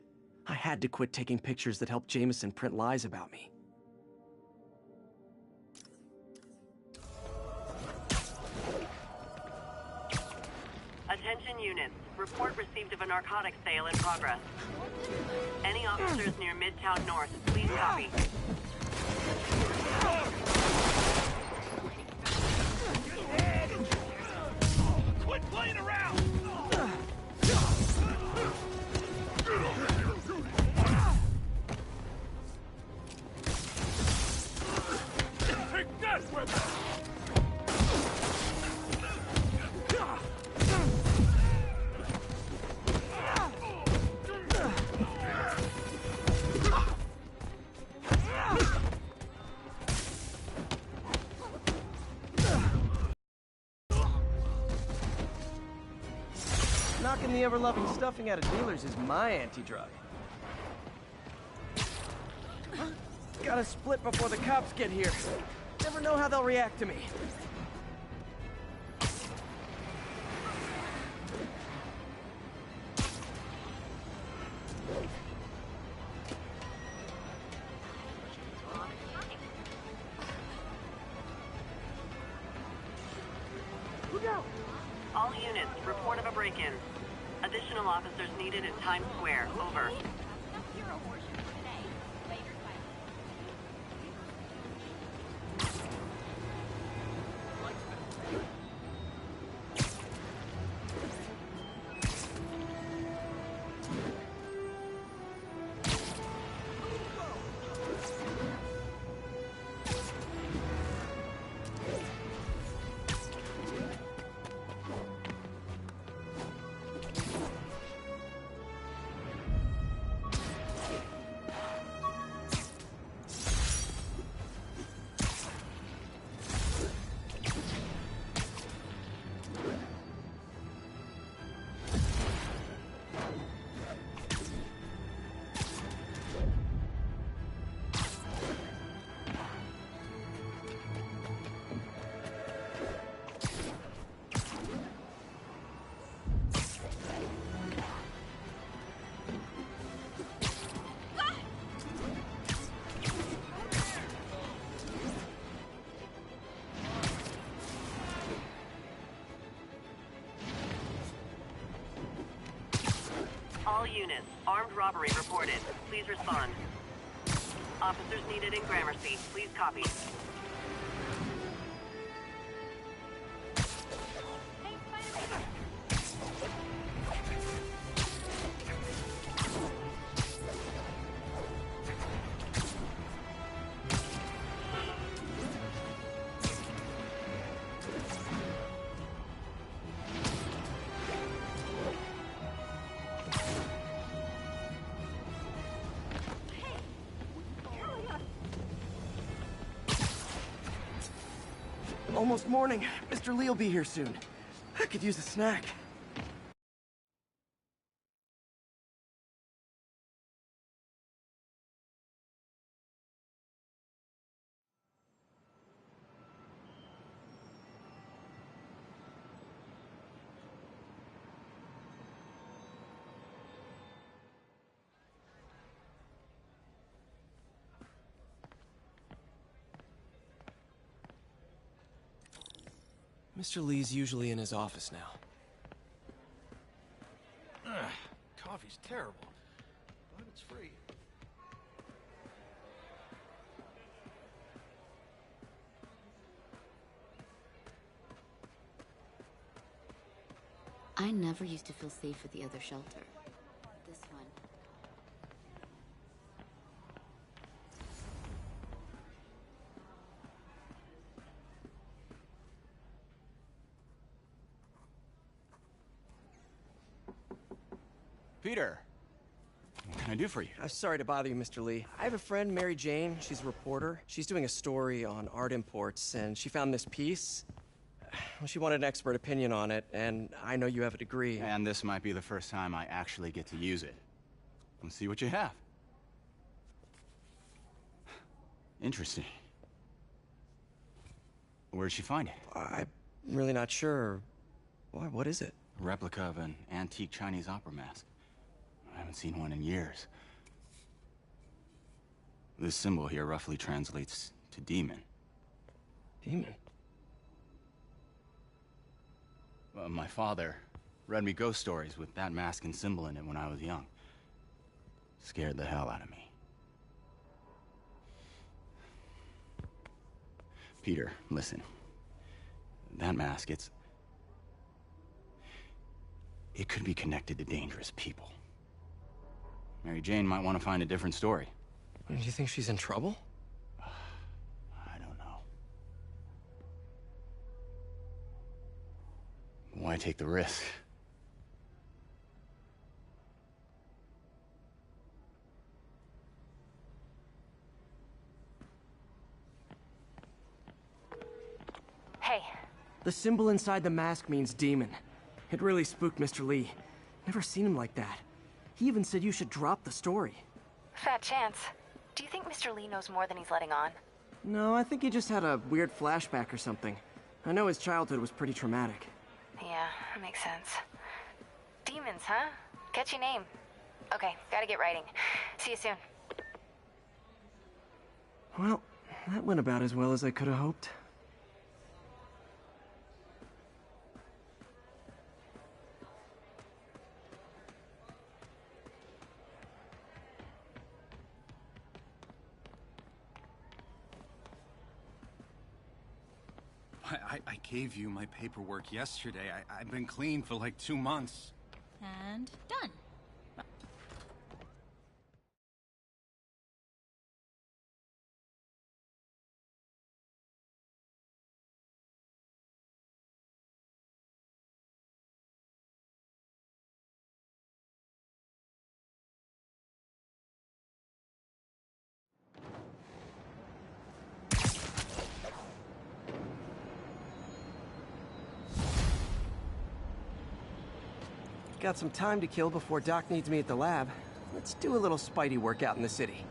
I had to quit taking pictures that helped Jameson print lies about me. Attention units. Report received of a narcotics sale in progress. Any officers near Midtown North, please copy. Quit playing around! Take that weapon! Knocking the ever-loving stuffing out of dealers is my anti-drug. Gotta split before the cops get here. Never know how they'll react to me. Look out! All units, report of a break-in. Additional officers needed in Times Square. Over. All units, armed robbery reported. Please respond. Officers needed in Gramercy. Please copy. Almost morning. Mr. Lee will be here soon. I could use a snack. Mr. Lee's usually in his office now. Coffee's terrible, but it's free. I never used to feel safe at the other shelter. This one. Peter, what can I do for you? Sorry to bother you, Mr. Lee. I have a friend, Mary Jane. She's a reporter. She's doing a story on art imports, and she found this piece. Well, she wanted an expert opinion on it, and I know you have a degree. And this might be the first time I actually get to use it. Let's see what you have. Interesting. Where'd she find it? I'm really not sure. Why, what is it? A replica of an antique Chinese opera mask. I haven't seen one in years. This symbol here roughly translates to demon. Demon? My father read me ghost stories with that mask and symbol in it when I was young. Scared the hell out of me. Peter, listen. That mask, it could be connected to dangerous people. Mary Jane might want to find a different story. Do you think she's in trouble? I don't know. Why take the risk? Hey. The symbol inside the mask means demon. It really spooked Mr. Lee. Never seen him like that. He even said you should drop the story. Fat chance. Do you think Mr. Lee knows more than he's letting on? No, I think he just had a weird flashback or something. I know his childhood was pretty traumatic. Yeah, that makes sense. Demons, huh? Catchy name. Okay, gotta get writing. See you soon. Well, that went about as well as I could have hoped. I gave you my paperwork yesterday. I've been clean for like 2 months. And done. Got some time to kill before Doc needs me at the lab. Let's do a little Spidey workout in the city.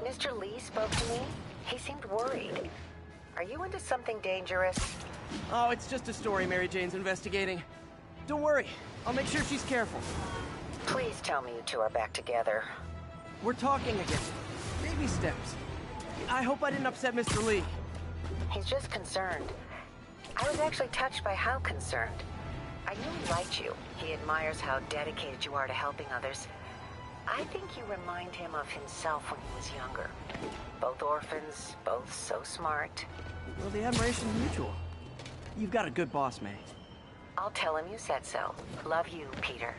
Mr. Lee spoke to me. He seemed worried. Are you into something dangerous? Oh, it's just a story Mary Jane's investigating. Don't worry, I'll make sure she's careful. Please tell me you two are back together. We're talking again. Baby steps. I hope I didn't upset Mr. Lee. He's just concerned. I was actually touched by how concerned. I knew he liked you. He admires how dedicated you are to helping others. I think you remind him of himself when he was younger. Both orphans, both so smart. Well, the admiration's mutual. You've got a good boss, May. I'll tell him you said so. Love you, Peter.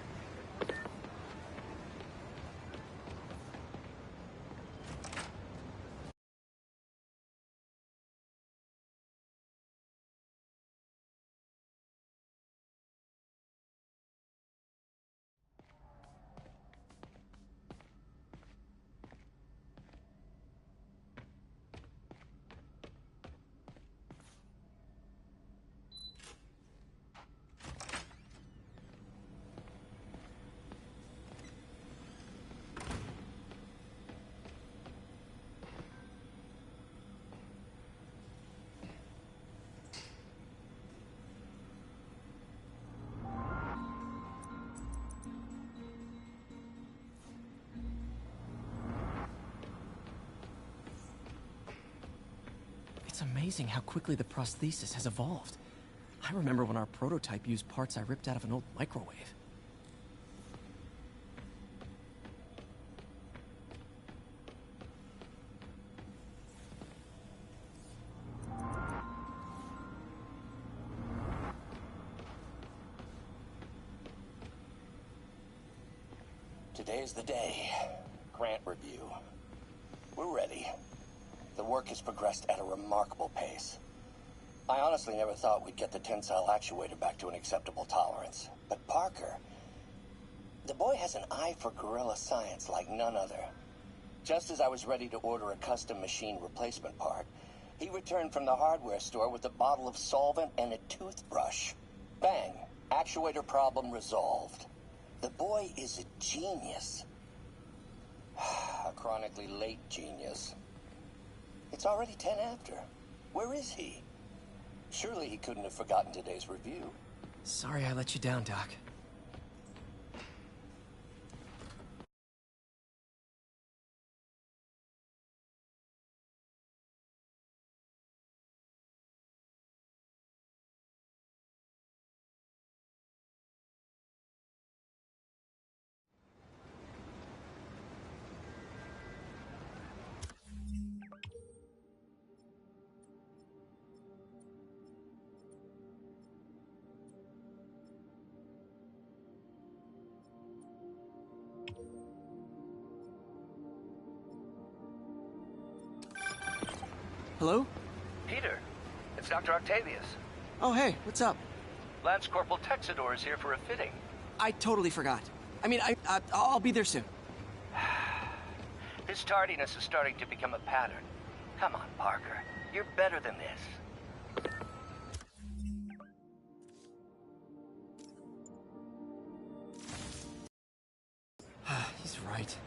It's amazing how quickly the prosthesis has evolved. I remember when our prototype used parts I ripped out of an old microwave. Today's the day. Grant review. We're ready. The work has progressed at a remarkable pace. I honestly never thought we'd get the tensile actuator back to an acceptable tolerance. But Parker, the boy has an eye for guerrilla science like none other. Just as I was ready to order a custom machine replacement part, he returned from the hardware store with a bottle of solvent and a toothbrush. Bang! Actuator problem resolved. The boy is a genius. A chronically late genius. It's already 10 after. Where is he? Surely he couldn't have forgotten today's review. Sorry I let you down, Doc. Hello? Peter, it's Dr. Octavius. Oh, hey, what's up? Lance Corporal Texador is here for a fitting. I totally forgot. I mean, I'll be there soon. His tardiness is starting to become a pattern. Come on, Parker. You're better than this. He's right.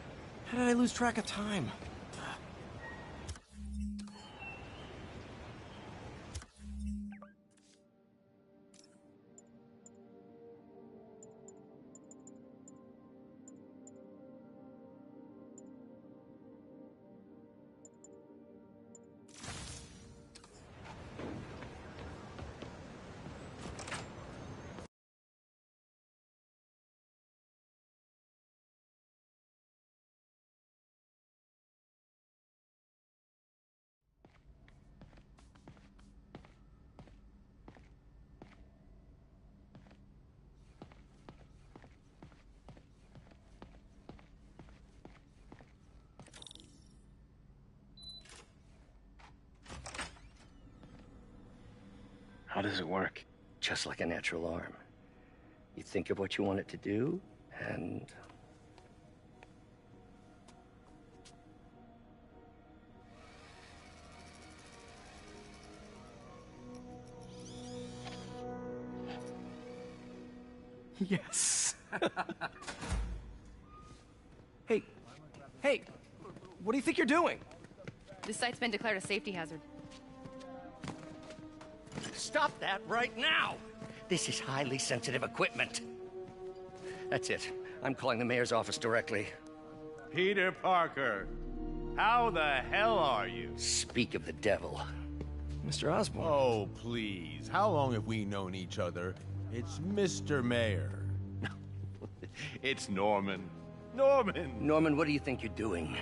How did I lose track of time? How does it work? Just like a natural arm. You think of what you want it to do, and... Yes. Hey, what do you think you're doing? This site's been declared a safety hazard. Stop that right now! This is highly sensitive equipment. That's it. I'm calling the mayor's office directly. Peter Parker, how the hell are you? Speak of the devil. Mr. Osborn. Oh, please. How long have we known each other? It's Mr. Mayor. It's Norman. Norman, what do you think you're doing?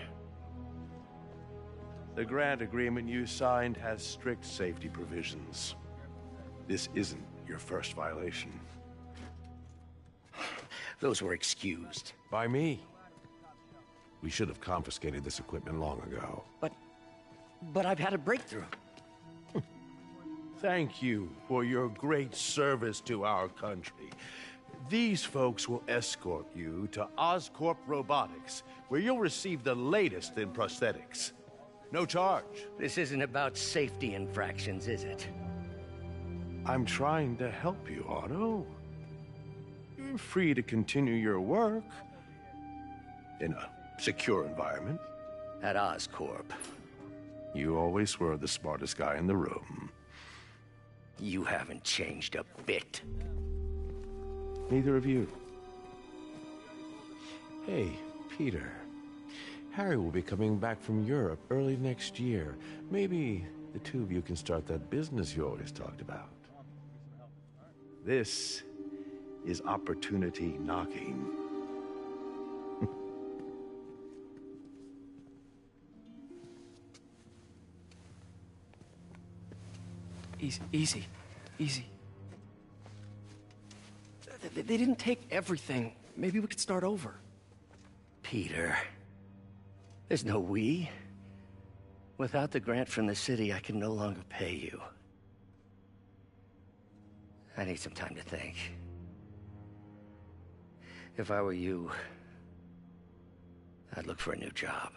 The grant agreement you signed has strict safety provisions. This isn't your first violation. Those were excused. By me. We should have confiscated this equipment long ago. But I've had a breakthrough. Thank you for your great service to our country. These folks will escort you to Oscorp Robotics, where you'll receive the latest in prosthetics. No charge. This isn't about safety infractions, is it? I'm trying to help you, Otto. You're free to continue your work in a secure environment. At Oscorp. You always were the smartest guy in the room. You haven't changed a bit. Neither of you. Hey, Peter. Harry will be coming back from Europe early next year. Maybe the two of you can start that business you always talked about. This is opportunity knocking. Easy. They didn't take everything. Maybe we could start over. Peter, there's no we. Without the grant from the city, I can no longer pay you. I need some time to think. If I were you, I'd look for a new job.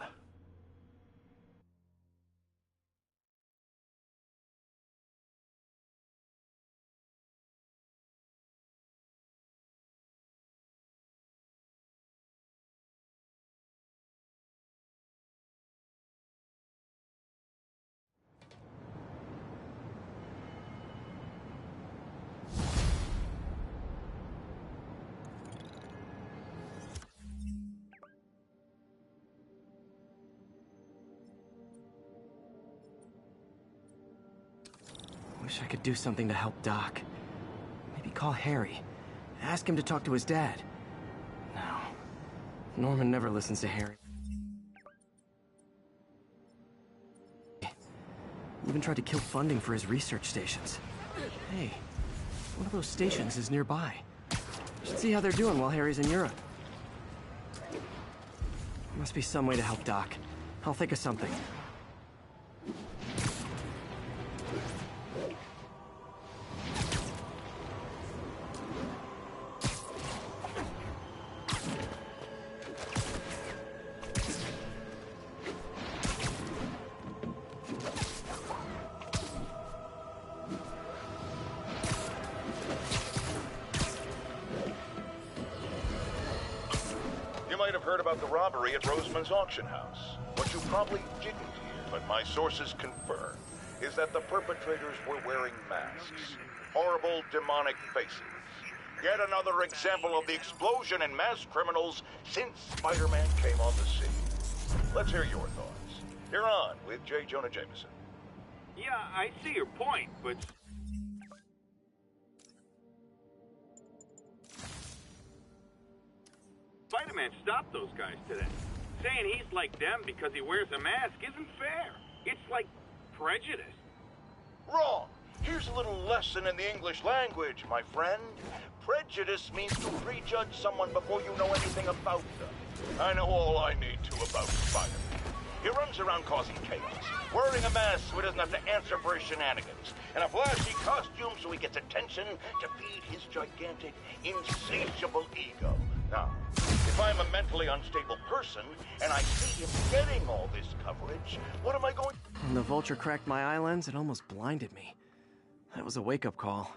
Wish I could do something to help Doc. Maybe call Harry. Ask him to talk to his dad. No. Norman never listens to Harry. Even tried to kill funding for his research stations. Hey, one of those stations is nearby. Should see how they're doing while Harry's in Europe. Must be some way to help Doc. I'll think of something. Robbery at Roseman's auction house. What you probably didn't hear, but my sources confirm, is that the perpetrators were wearing masks. Horrible, demonic faces. Yet another example of the explosion in mass criminals since Spider-Man came on the scene. Let's hear your thoughts. You're on with J. Jonah Jameson. Yeah, I see your point, but... Spider-Man stopped those guys today. Saying he's like them because he wears a mask isn't fair. It's like prejudice. Wrong. Here's a little lesson in the English language, my friend. Prejudice means to prejudge someone before you know anything about them. I know all I need to about Spider-Man. He runs around causing chaos, wearing a mask so he doesn't have to answer for his shenanigans, and a flashy costume so he gets attention to feed his gigantic, insatiable ego. Now, if I'm a mentally unstable person, and I see him getting all this coverage, what am I going... When the vulture cracked my eye lens, it almost blinded me. That was a wake-up call.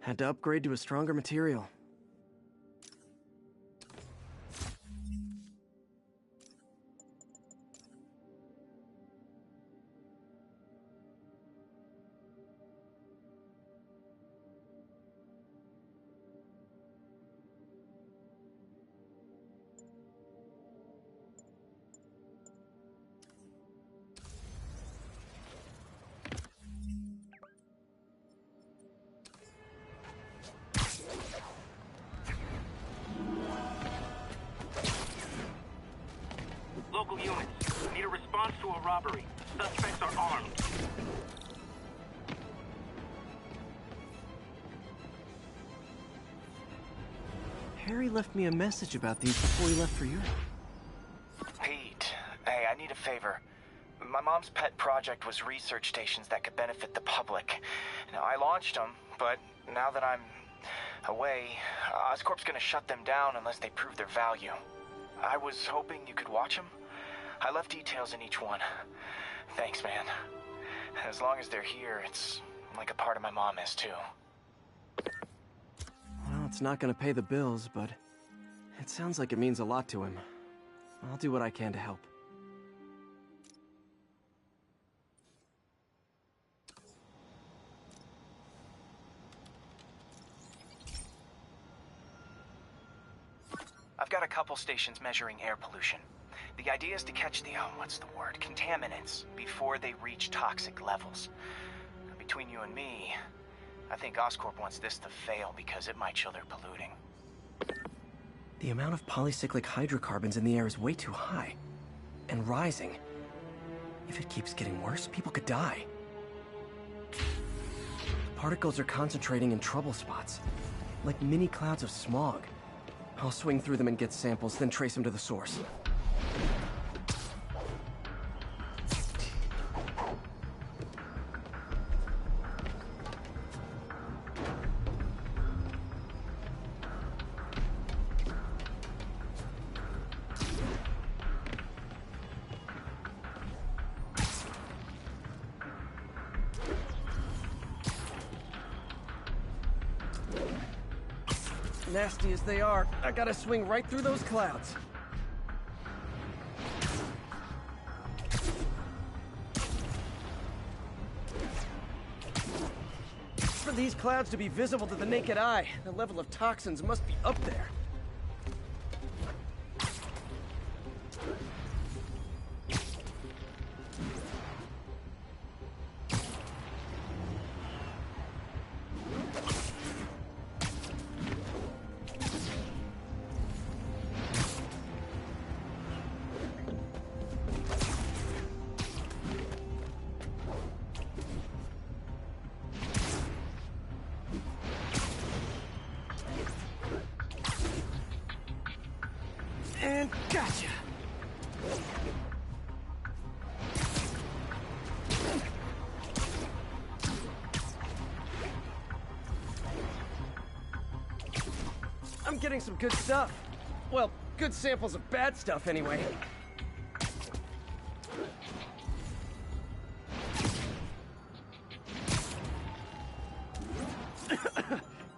Had to upgrade to a stronger material. Local units, need a response to a robbery. Suspects are armed. Harry left me a message about these before he left for Europe. Pete, hey, I need a favor. My mom's pet project was research stations that could benefit the public. Now, I launched them, but now that I'm away, Oscorp's gonna shut them down unless they prove their value. I was hoping you could watch them. I left details in each one. Thanks, man. As long as they're here, it's like a part of my mom is, too. Well, it's not gonna pay the bills, but it sounds like it means a lot to him. I'll do what I can to help. I've got a couple stations measuring air pollution. The idea is to catch the, contaminants before they reach toxic levels. Between you and me, I think Oscorp wants this to fail because it might show they're polluting. The amount of polycyclic hydrocarbons in the air is way too high. And rising. If it keeps getting worse, people could die. The particles are concentrating in trouble spots, like mini clouds of smog. I'll swing through them and get samples, then trace them to the source. Nasty as they are, I gotta swing right through those clouds. For these clouds to be visible to the naked eye, the level of toxins must be up there. And gotcha! I'm getting some good stuff. Well, good samples of bad stuff anyway.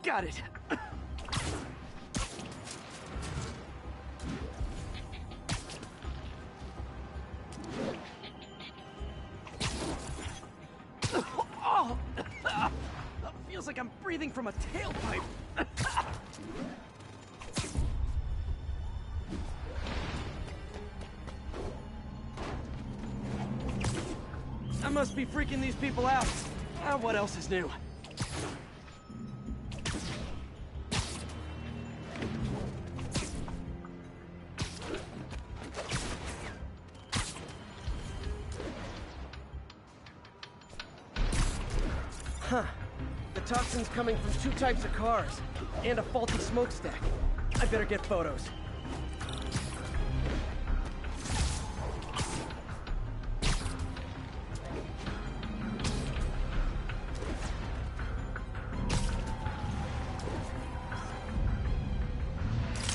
Got it. Oh! Feels like I'm breathing from a tailpipe. I must be freaking these people out. What else is new? Huh. The toxin's coming from two types of cars, and a faulty smokestack. I better get photos.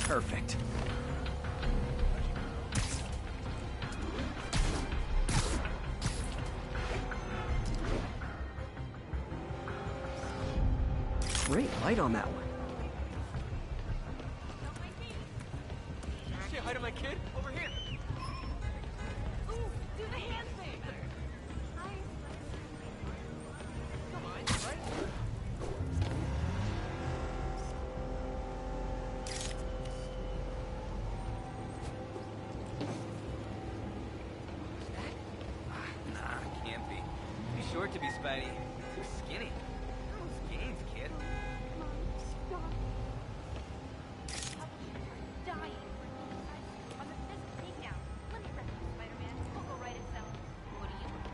Perfect. Great light on that one. Say hi to my kid over here. Ooh, do the hand thing. Come on, right? Nah, can't be. Be short to be Spidey. Too skinny. Those gains, kid. Stop. Dying. On the fifth takedown. Let me rest you, Spider-Man. We'll go right itself. What do you want?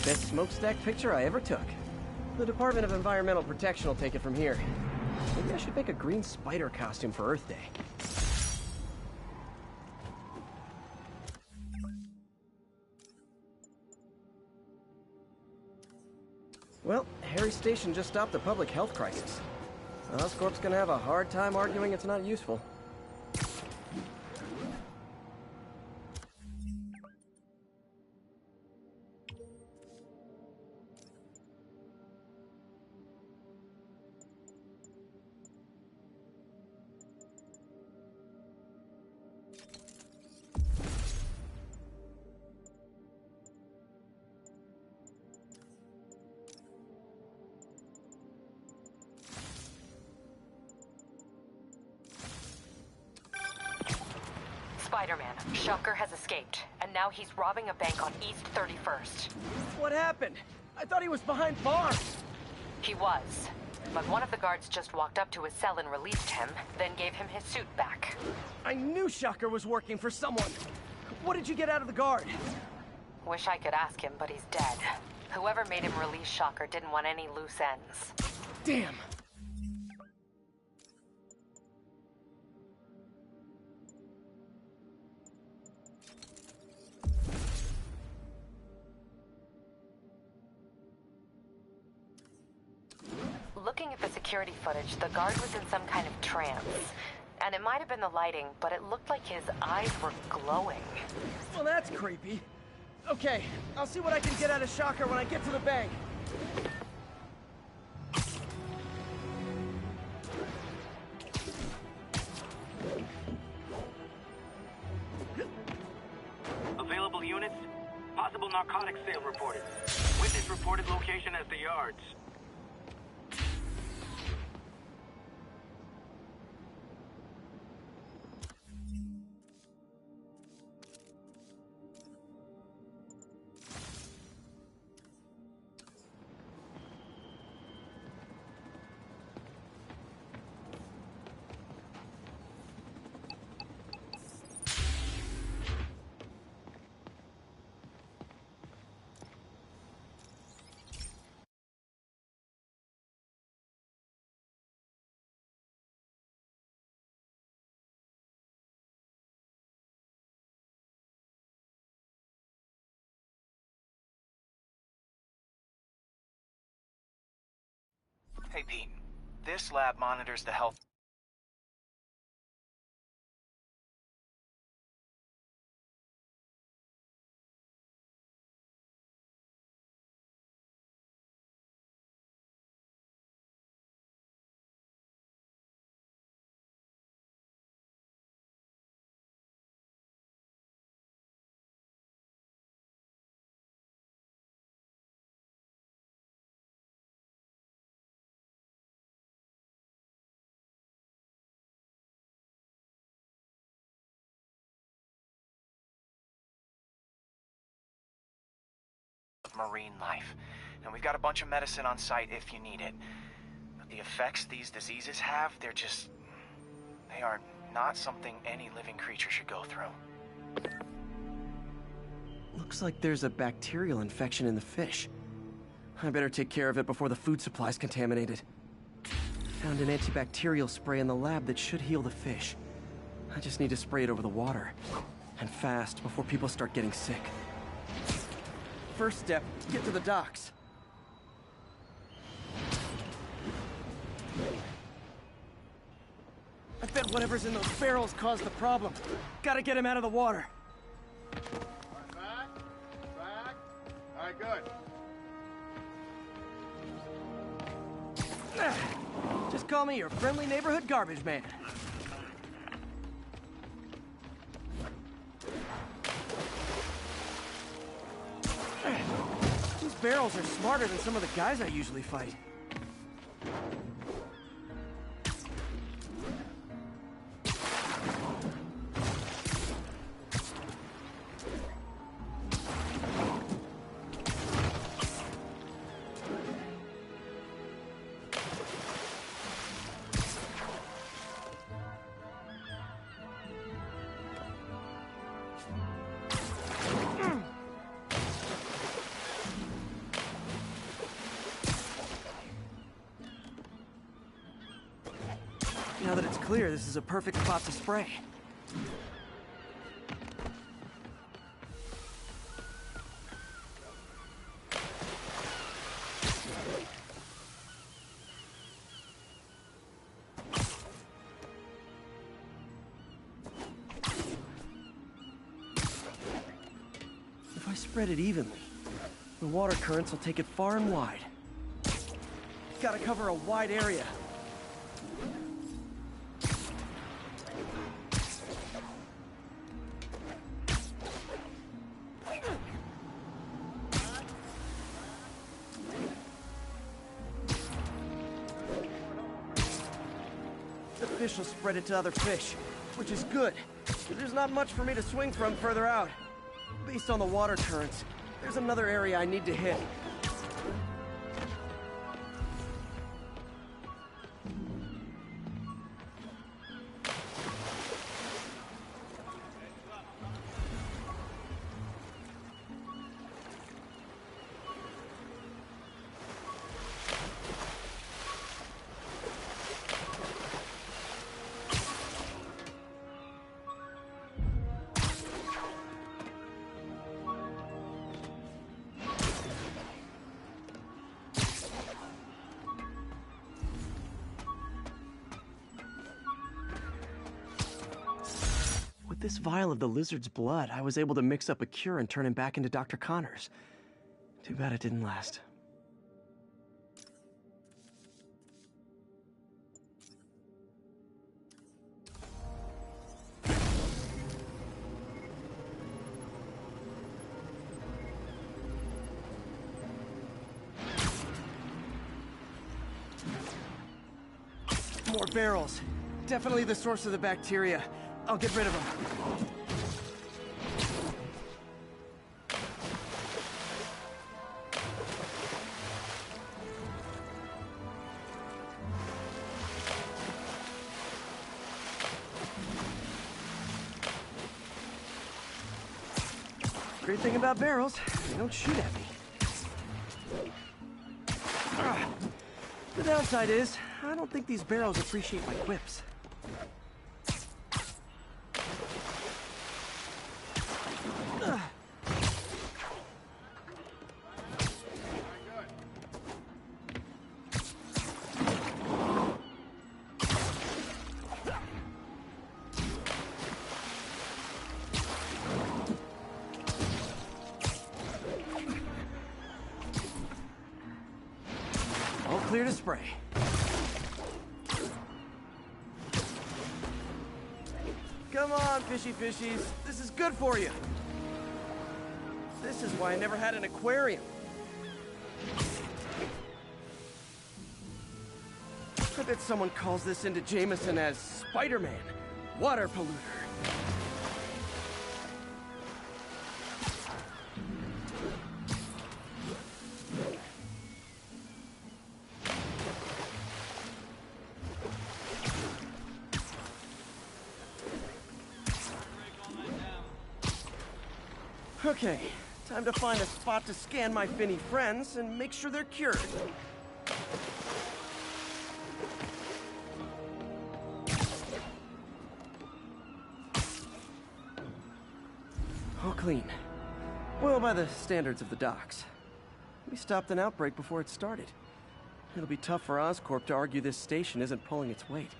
Best smokestack picture I ever took. The Department of Environmental Protection will take it from here. Maybe I should make a green spider costume for Earth Day. Well, Harry Station just stopped a public health crisis. Oscorp's gonna have a hard time arguing it's not useful. Shocker has escaped, and now he's robbing a bank on East 31st. What happened? I thought he was behind bars. He was. But one of the guards just walked up to his cell and released him, then gave him his suit back. I knew Shocker was working for someone. What did you get out of the guard? Wish I could ask him, but he's dead. Whoever made him release Shocker didn't want any loose ends. Damn. Looking at the security footage, the guard was in some kind of trance. And it might have been the lighting, but it looked like his eyes were glowing. Well, that's creepy. Okay, I'll see what I can get out of Shocker when I get to the bank. Available units? Possible narcotics sale reported. Witness reported location as the yards. Hey, Pete. This lab monitors the health... marine life. And we've got a bunch of medicine on site if you need it. But the effects these diseases have, they are not something any living creature should go through. Looks like there's a bacterial infection in the fish. I better take care of it before the food supply's contaminated. Found an antibacterial spray in the lab that should heal the fish. I just need to spray it over the water. And fast, before people start getting sick. First step, get to the docks. I bet whatever's in those barrels caused the problem. Gotta get him out of the water. Back. All right, good. Just call me your friendly neighborhood garbage man. These barrels are smarter than some of the guys I usually fight. Now that it's clear, this is a perfect spot to spray. If I spread it evenly, the water currents will take it far and wide. Gotta cover a wide area. The fish will spread it to other fish, which is good. There's not much for me to swing from further out. Based on the water currents, there's another area I need to hit. With this vial of the lizard's blood, I was able to mix up a cure and turn him back into Dr. Connors. Too bad it didn't last. More barrels. Definitely the source of the bacteria. I'll get rid of them. Great thing about barrels, they don't shoot at me. The downside is, I don't think these barrels appreciate my quips. All clear to spray. Come on, fishy fishies. This is good for you. This is why I never had an aquarium. I bet someone calls this into Jameson as Spiderman, water polluter. Okay, time to find a spot to scan my finny friends and make sure they're cured. All clean. Well, by the standards of the docks. We stopped an outbreak before it started. It'll be tough for Oscorp to argue this station isn't pulling its weight.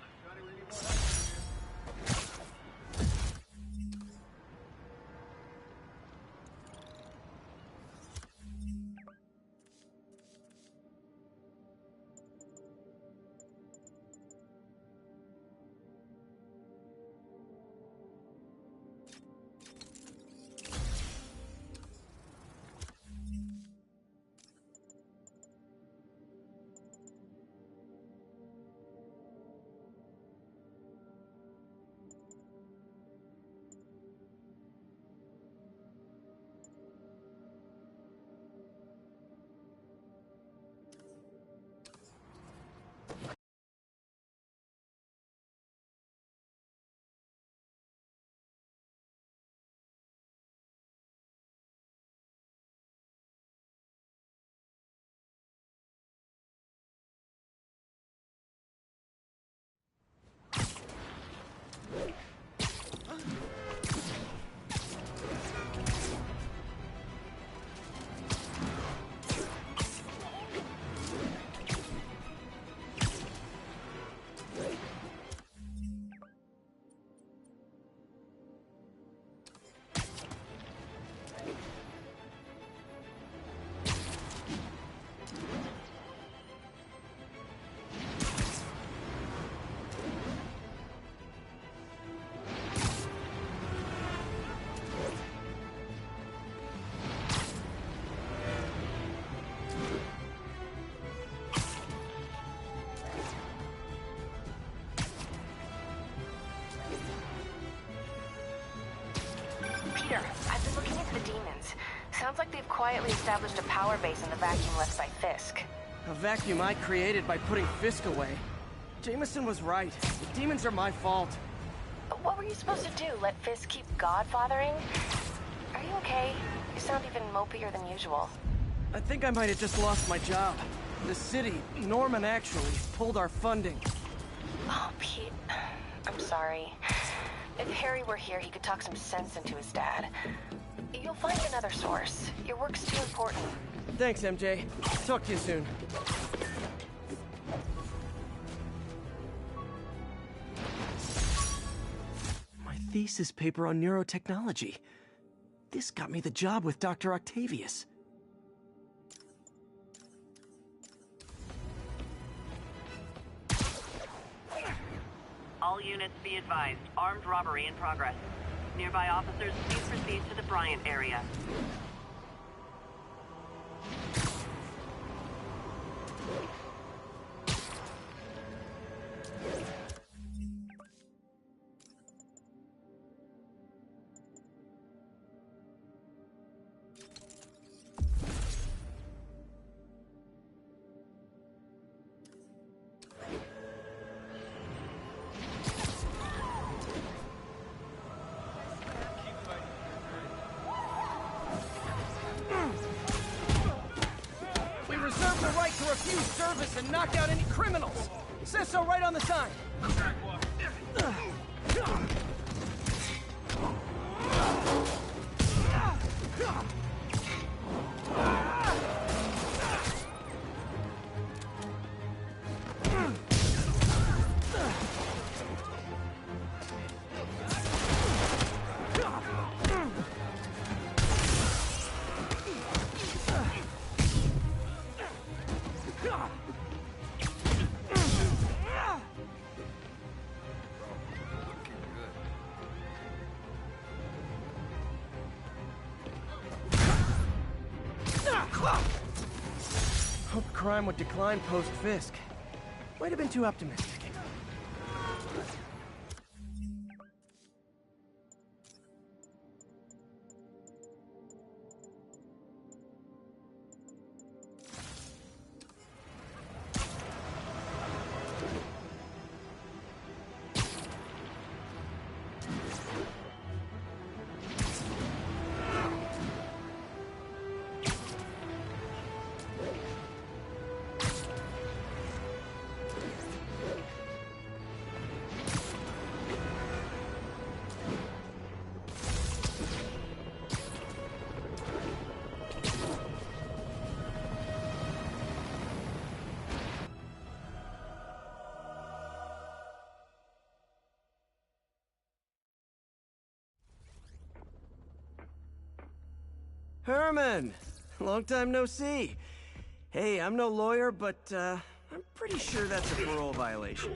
Peter, I've been looking into the demons. Sounds like they've quietly established a power base in the vacuum left by Fisk. A vacuum I created by putting Fisk away. Jameson was right. The demons are my fault. What were you supposed to do? Let Fisk keep godfathering? Are you okay? You sound even mopier than usual. I think I might have just lost my job. The city, Norman actually, pulled our funding. Oh, Pete. I'm sorry. If Harry were here, he could talk some sense into his dad. You'll find another source. Your work's too important. Thanks, MJ. Talk to you soon. My thesis paper on neurotechnology. This got me the job with Dr. Octavius. All units be advised. Armed robbery in progress. Nearby officers, please proceed to the Bryant area. Refuse service and knock out any criminals. It says so right on the sign. Hope crime would decline post-Fisk. Might have been too optimistic. Herman! Long time no see. Hey, I'm no lawyer, but, I'm pretty sure that's a parole violation.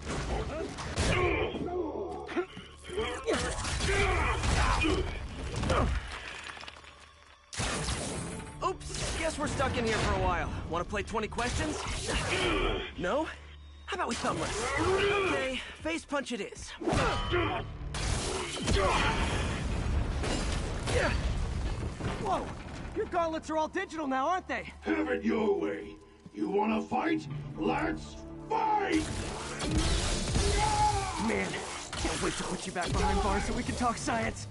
Oops, guess we're stuck in here for a while. Want to play 20 questions? No? How about we thumb wrestle? Okay, face punch it is. Whoa! Your gauntlets are all digital now, aren't they? Have it your way. You wanna fight? Let's fight! Man, can't wait to put you back behind bars so we can talk science.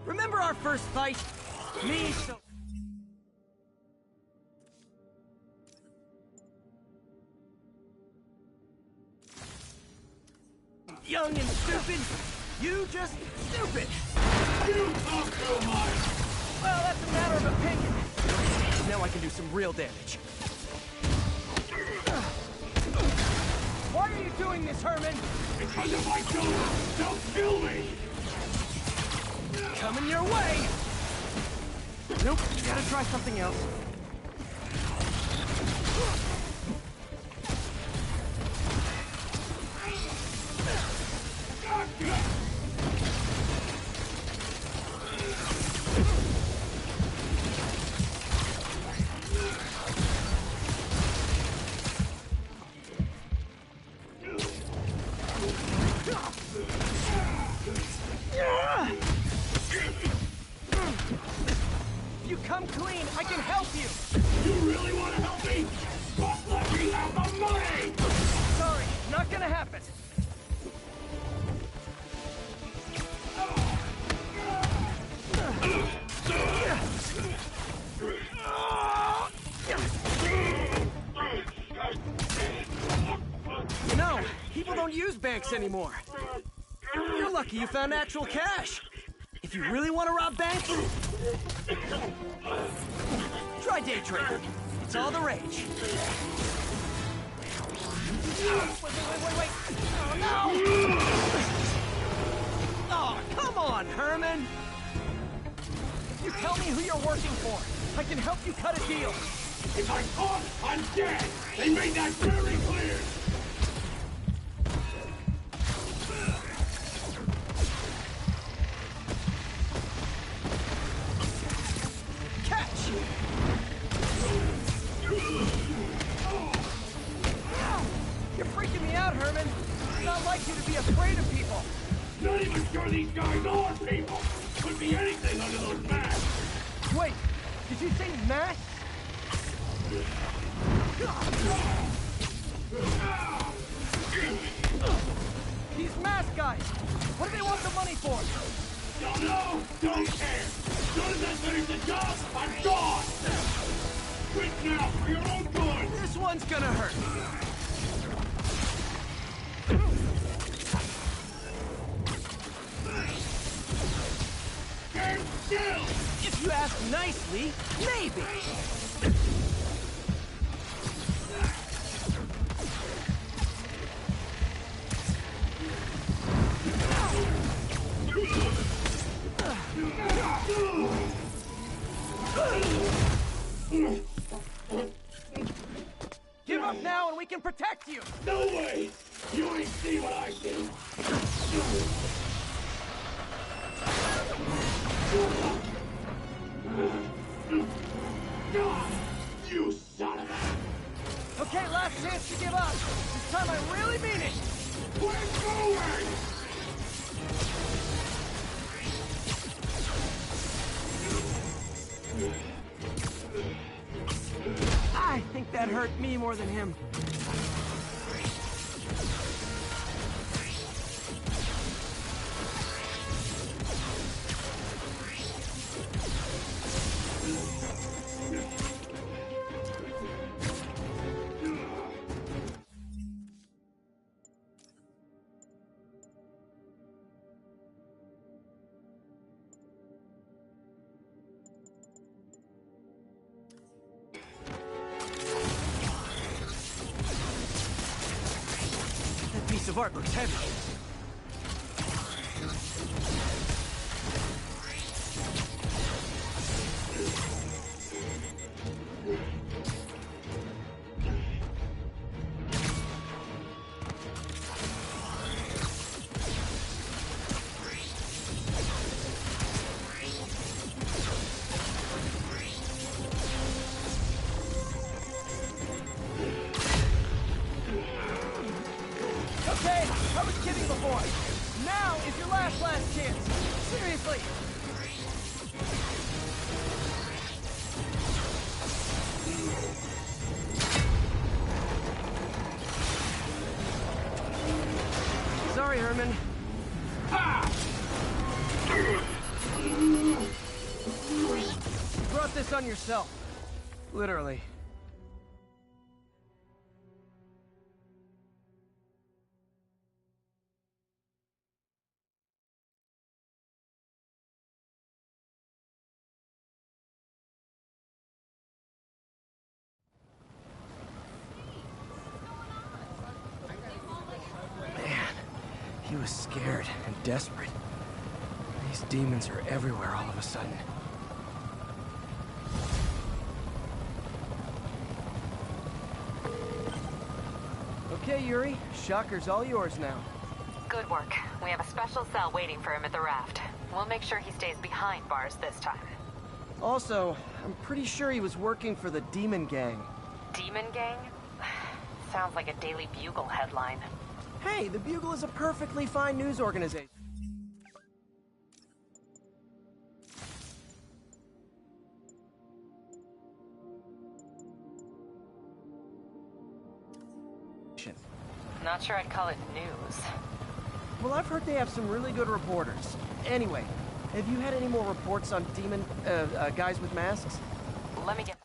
Remember our first fight? Me, so... young and stupid. You just stupid. You talk too much. Well, that's a matter of opinion. Now I can do some real damage. Why are you doing this, Herman? Because if I don't, they'll kill me. Coming your way. Nope, gotta try something else. I can help you! You really want to help me? But let me have the money! Sorry, not gonna happen. No, people don't use banks anymore. You're lucky you found actual cash. If you really want to rob banks, try day trading. It's all the rage. Wait. Oh, no! Oh, come on, Herman! You tell me who you're working for. I can help you cut a deal. If I'm caught, I'm dead! They made that very clear! Catch! You're freaking me out, Herman. It's not like you to be afraid of people. Not even sure these guys are people! Could be anything under those masks! Wait, did you say masks? These mask guys! What do they want the money for? Don't know! Don't care! As soon as I finish the job, I'm gone! Quit now for your own good! This one's gonna hurt. Stand still! If you ask nicely, maybe. Give up now and we can protect you! No way! You ain't see what I see! You son of a... Okay, last chance to give up. This time I really mean it. We're going! I think that hurt me more than him. Piece of art looks heavy. Okay, I was kidding before. Now is your last chance. Seriously. Sorry, Herman. You brought this on yourself. Literally. He was scared and desperate. These demons are everywhere all of a sudden. Okay, Yuri. Shocker's all yours now. Good work. We have a special cell waiting for him at the raft. We'll make sure he stays behind bars this time. Also, I'm pretty sure he was working for the Demon Gang. Demon Gang? Sounds like a Daily Bugle headline. Hey, the Bugle is a perfectly fine news organization. Not sure I'd call it news. Well, I've heard they have some really good reporters. Anyway, have you had any more reports on demon, guys with masks? Let me get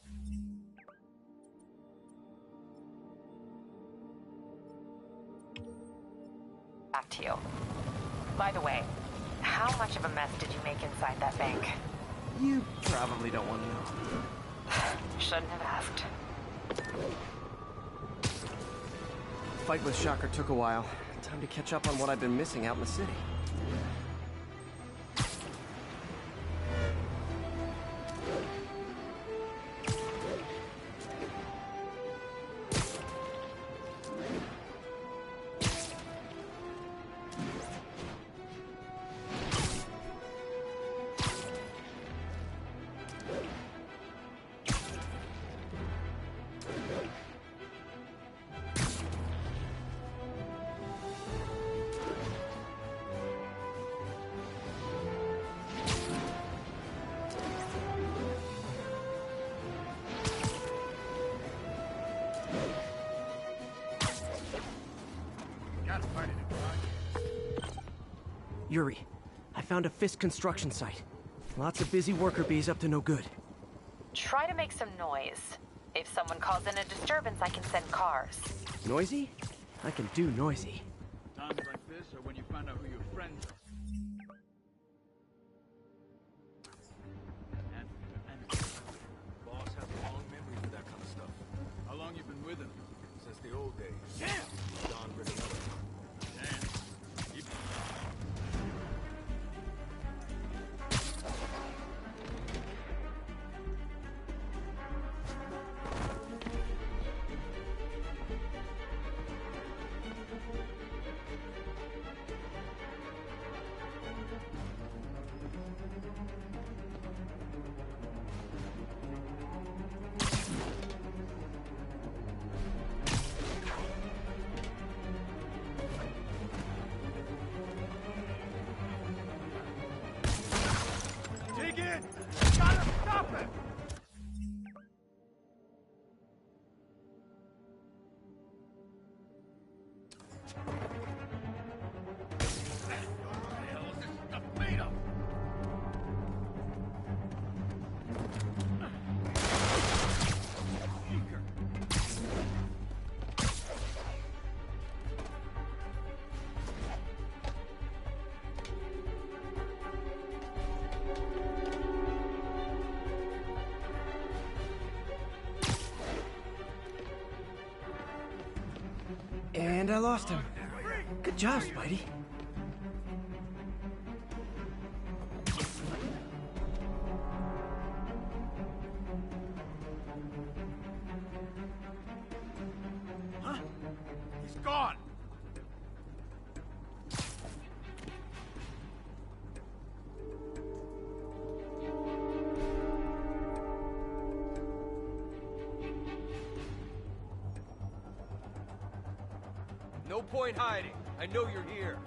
back to you. By the way, how much of a mess did you make inside that bank? You probably don't want to know. Shouldn't have asked. Fight with Shocker took a while. Time to catch up on what I've been missing out in the city. Yuri, I found a Fisk construction site. Lots of busy worker bees up to no good. Try to make some noise. If someone calls in a disturbance, I can send cars. Noisy? I can do noisy. Times like this are when you find out who your friends are. And boss has a long memory for that kind of stuff. How long you been with him? Since the old days. Damn! Don Rigonella. Damn. And I lost him. Good job, Spidey. Huh? He's gone! No point hiding. I know you're here.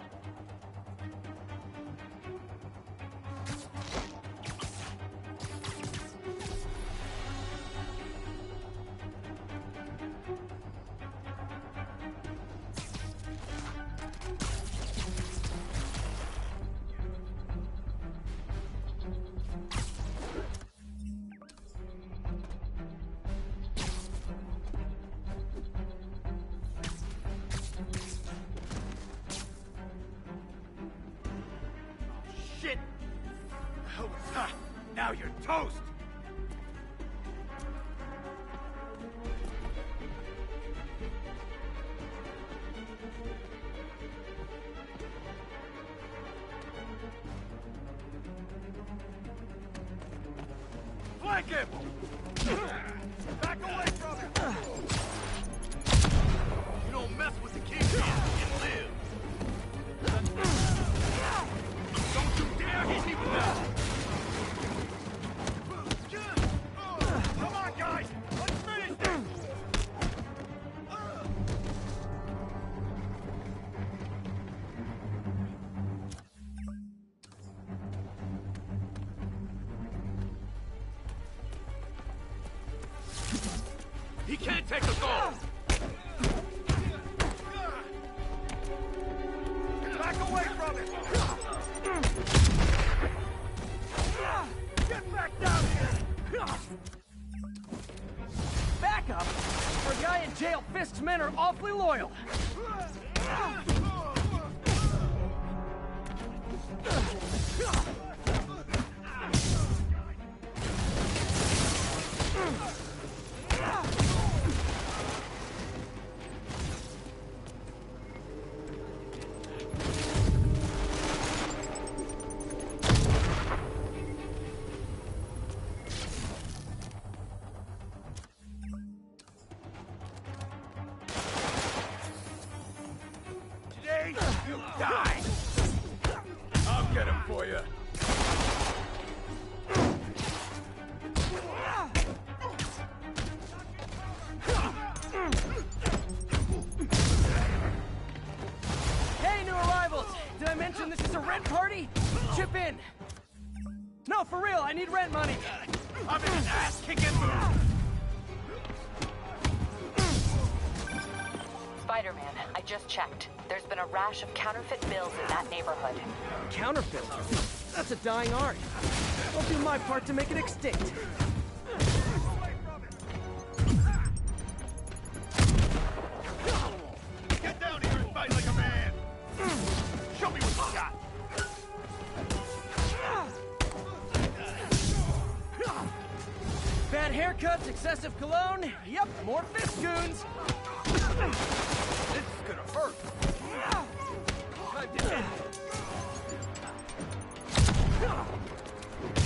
Shit! Oh, now you're toast! Flank him! Back away from him! You don't mess with the Kingpin, you live! Don't you dare hit me with that! Come on, guys! Let's finish this! He can't take us all! away from it! Get back down here! Back up? For a guy in jail, Fisk's men are awfully loyal. Today, you die! I'll get him for you. Hey, new arrivals! Did I mention this is a rent party? Chip in! No, for real, I need rent money! I'm in an ass-kicking mood! Spider-Man, I just checked. There's been a rash of counterfeit bills in that neighborhood. Counterfeit? That's a dying art. I'll do my part to make it extinct. Get down here and fight like a man! Show me what you got! Bad haircuts, excessive cologne. Yep, more Fisk goons. This is gonna hurt! Time to end it.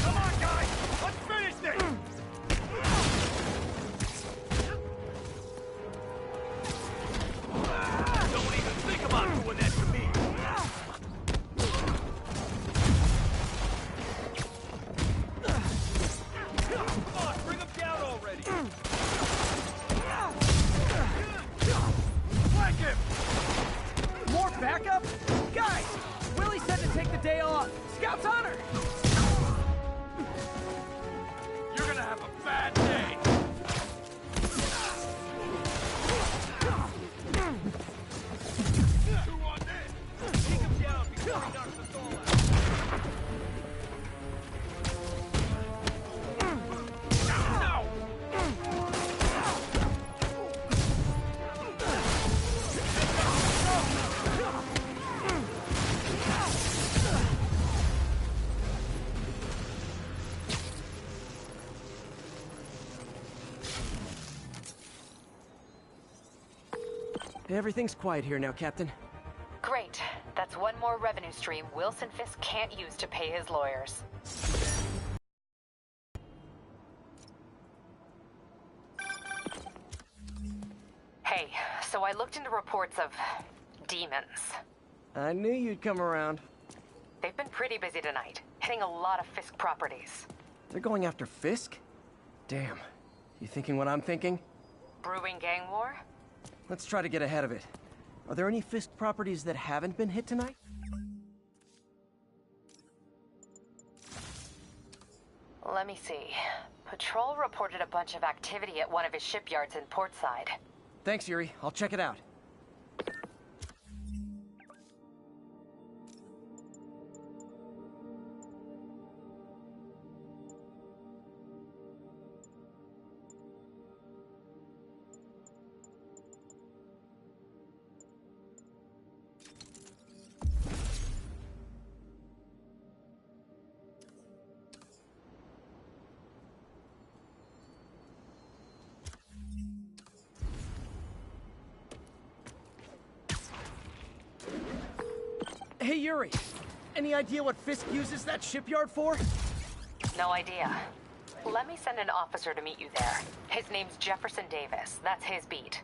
Come on, guys! Let's finish this! Don't even think about doing that to me! Come on, bring him down already! Flank him! More backup? Guys, Willie said to take the day off. Scout's honor! You're gonna have a bad day! Two on this! Take him down before he knocks us all out! Everything's quiet here now, Captain. Great. That's one more revenue stream Wilson Fisk can't use to pay his lawyers. Hey, so I looked into reports of demons. I knew you'd come around. They've been pretty busy tonight, hitting a lot of Fisk properties. They're going after Fisk? Damn. You thinking what I'm thinking? Brewing gang war? Let's try to get ahead of it. Are there any Fisk properties that haven't been hit tonight? Let me see. Patrol reported a bunch of activity at one of his shipyards in Portside. Thanks, Yuri. I'll check it out. Hey, Yuri. Any idea what Fisk uses that shipyard for? No idea. Let me send an officer to meet you there. His name's Jefferson Davis. That's his beat.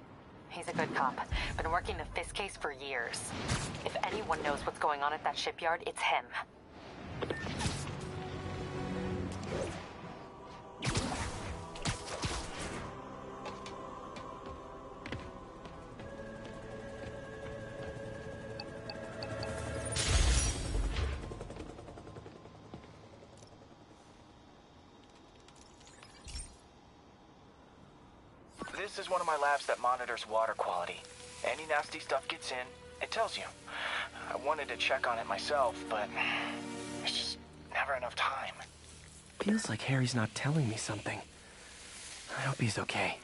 He's a good cop. Been working the Fisk case for years. If anyone knows what's going on at that shipyard, it's him. This is one of my labs that monitors water quality. Any nasty stuff gets in, it tells you. wanted to check on it myself, but there's just never enough time. Feels like Harry's not telling me something. I hope he's okay.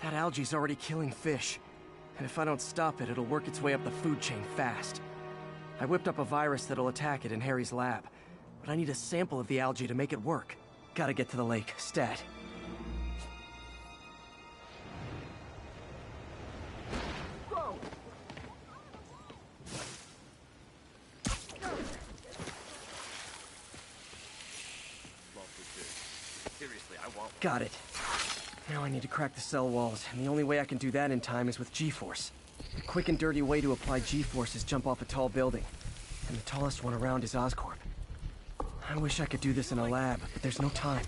That algae's already killing fish. And if I don't stop it, it'll work its way up the food chain fast. I whipped up a virus that'll attack it in Harry's lab. But I need a sample of the algae to make it work. Gotta get to the lake, stat. Got it. Now I need to crack the cell walls, and the only way I can do that in time is with G-Force. A quick and dirty way to apply G-Force is jump off a tall building. And the tallest one around is Oscorp. I wish I could do this in a lab, but there's no time.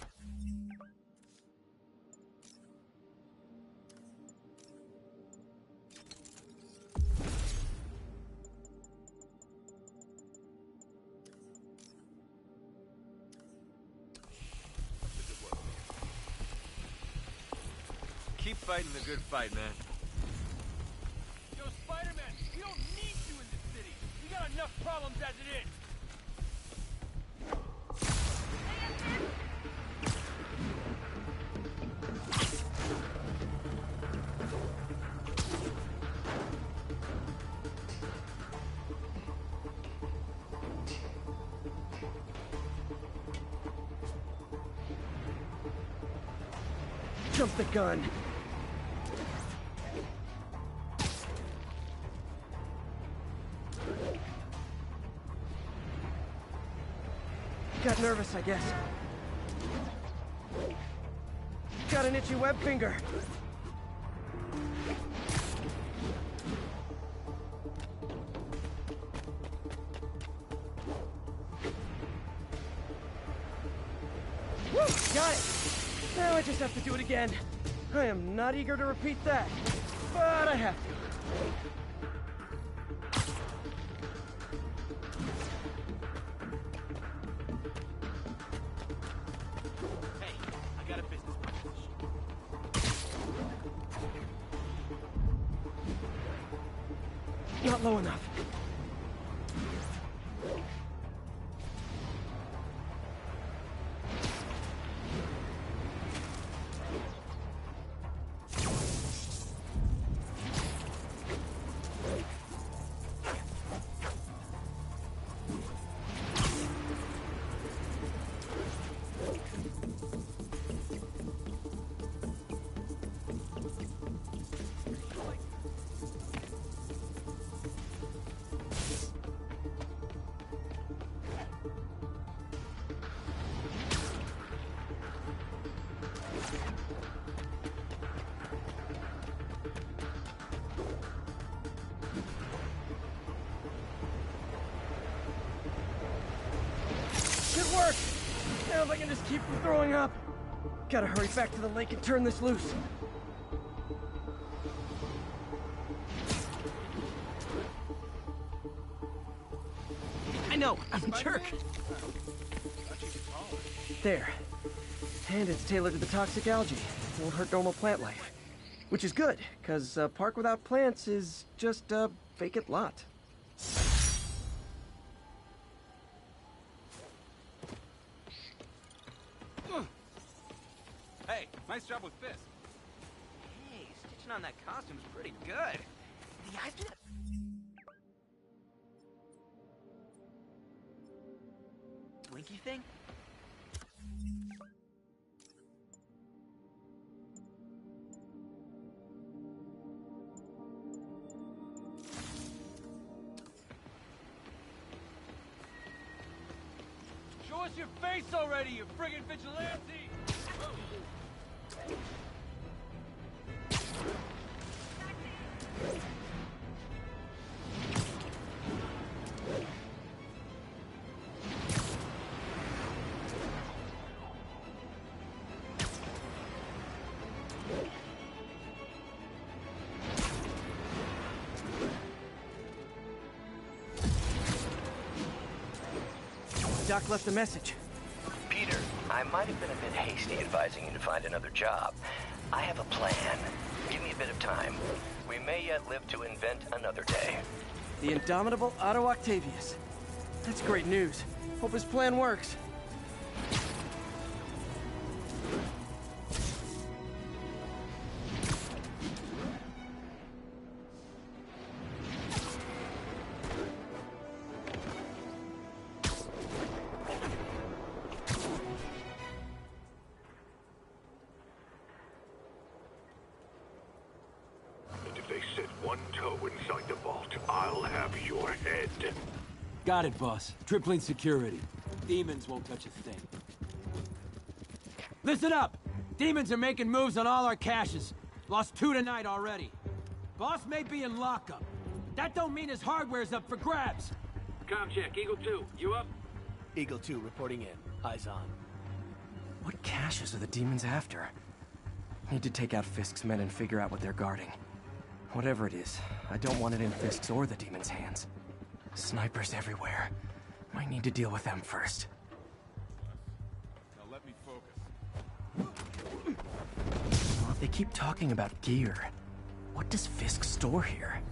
Keep fighting the good fight, man. Yo, Spider-Man, we don't need you in this city. We got enough problems as it is. Jump the gun. Got nervous, I guess. Got an itchy web finger. Woo! Got it! Now I just have to do it again. I am not eager to repeat that, but I have to. Not low enough. Good work! Now if I can just keep from throwing up. Gotta hurry back to the lake and turn this loose. I know, I'm a jerk. There. And it's tailored to the toxic algae. It won't hurt normal plant life. Which is good, because a park without plants is just a vacant lot. Hey, nice job with Fist. Hey, stitching on that costume's pretty good. The eyes do that. Blinky thing? Show us your face already, you friggin' vigilante! Doc left a message. Peter, I might have been a bit hasty advising you to find another job. I have a plan. Give me a bit of time. We we may yet live to invent another day. The indomitable Otto Octavius. That's great news. Hope his plan works. Got it, boss. Tripling security. Demons won't touch a thing. Listen up! Demons are making moves on all our caches. Lost 2 tonight already. Boss may be in lockup. That don't mean his hardware's up for grabs. Com check, Eagle 2, you up? Eagle 2 reporting in. Eyes on. What caches are the demons after? Need to take out Fisk's men and figure out what they're guarding. Whatever it is, I don't want it in Fisk's or the demons' hands. Snipers everywhere. Might need to deal with them first. Now let me focus. They keep talking about gear. What does Fisk store here?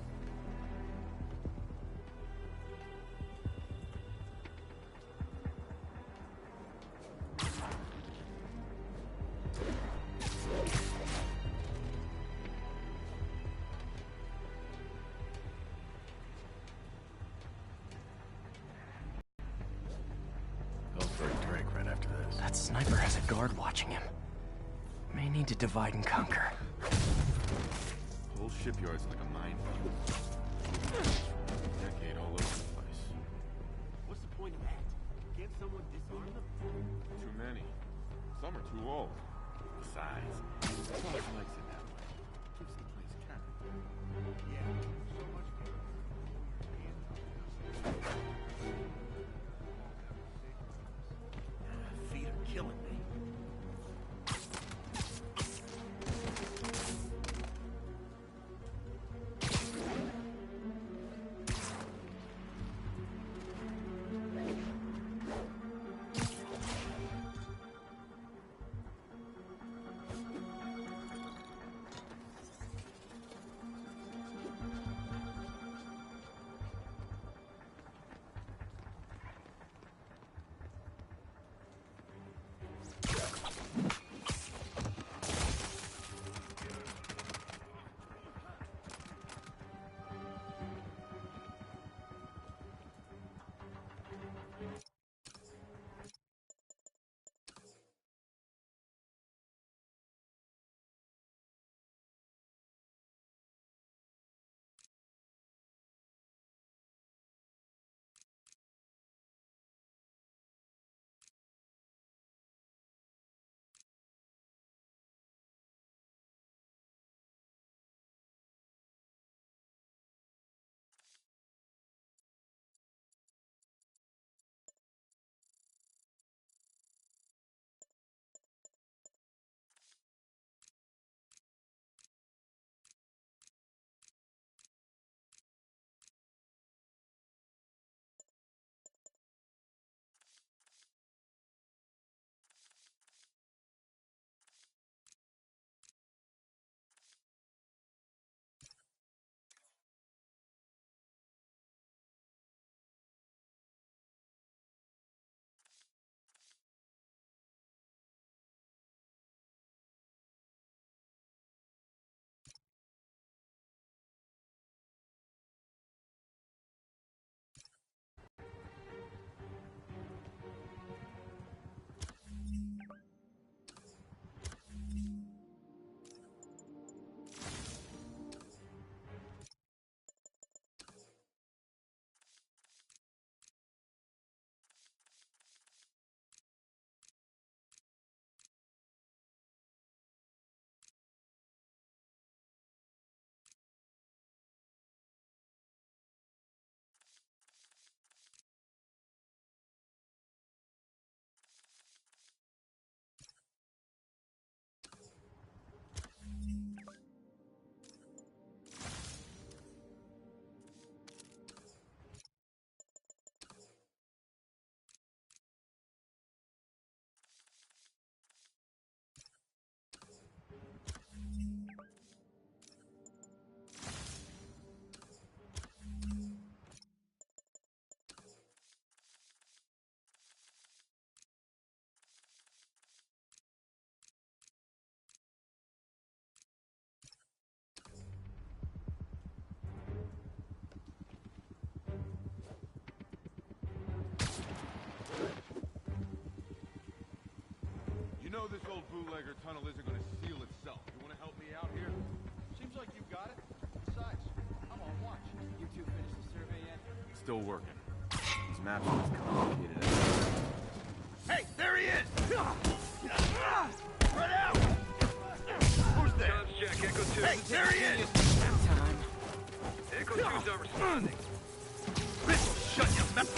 That sniper has a guard watching him. May need to divide and conquer. The whole shipyard's like a minefield. Decade all over the place. What's the point of that? Can't someone disarm them? Too many. Some are too old. Besides, Boss likes it that way. Keeps the place character. Yeah, so much Feet are killing me. know this old bootlegger tunnel isn't gonna seal itself. You wanna help me out here? Seems like you got it. Besides, I'm on watch. You two finished the survey yet? Still working. These maps are as complicated as... Hey, there he is! Spread out! Who's there? Guns check, Echo 2. Hey, there he is! Time. Echo 2's not responding. This'll shut your mouth!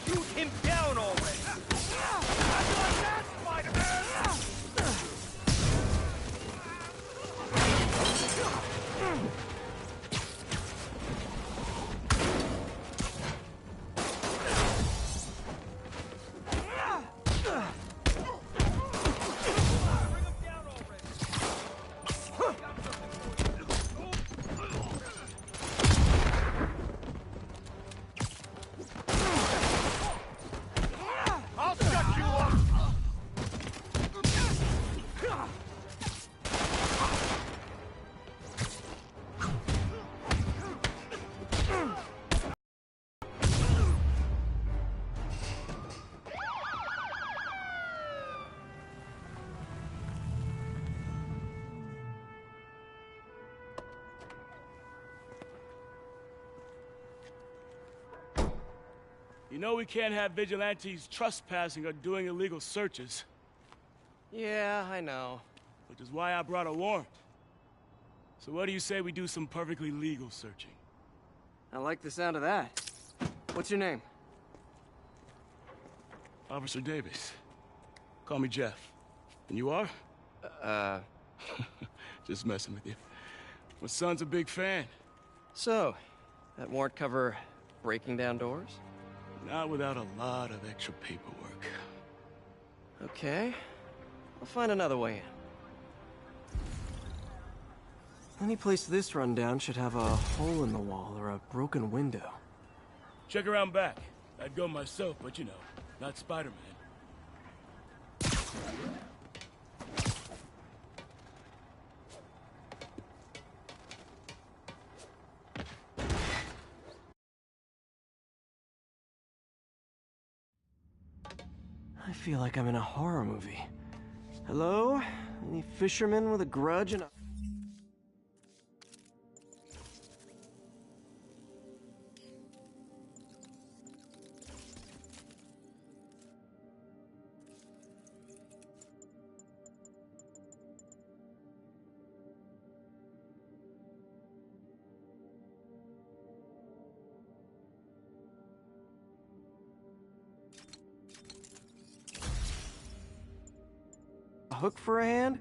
Shoot him down already! Spider-Man! I'll shut you up! You know we can't have vigilantes trespassing or doing illegal searches. Yeah, I know. Which is why I brought a warrant. So what do you say we do some perfectly legal searching? I like the sound of that. What's your name? Officer Davis. Call me Jeff. And you are? Just messing with you. My son's a big fan. So, that warrant cover breaking down doors? Not without a lot of extra paperwork. Okay. I'll find another way in. Any place this rundown should have a hole in the wall or a broken window. Check around back. I'd go myself, but you know, not Spider-Man. I feel like I'm in a horror movie. Hello? Any fishermen with a grudge and a... hook for a hand?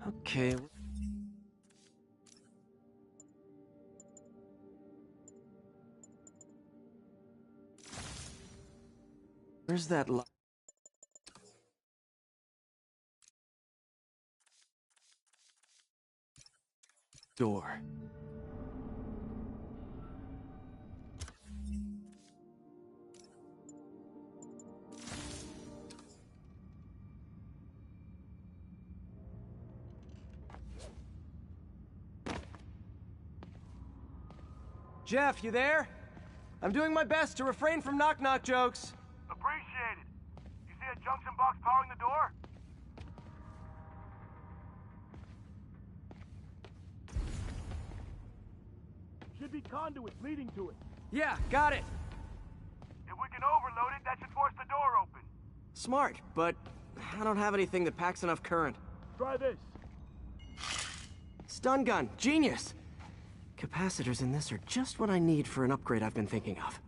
Okay. Where's that door? Jeff, you there? I'm doing my best to refrain from knock-knock jokes. Appreciate it. You see a junction box powering the door? Should be conduits leading to it. Yeah, got it. If we can overload it, that should force the door open. Smart, but I don't have anything that packs enough current. Try this. Stun gun, genius! Capacitors in this are just what I need for an upgrade I've been thinking of.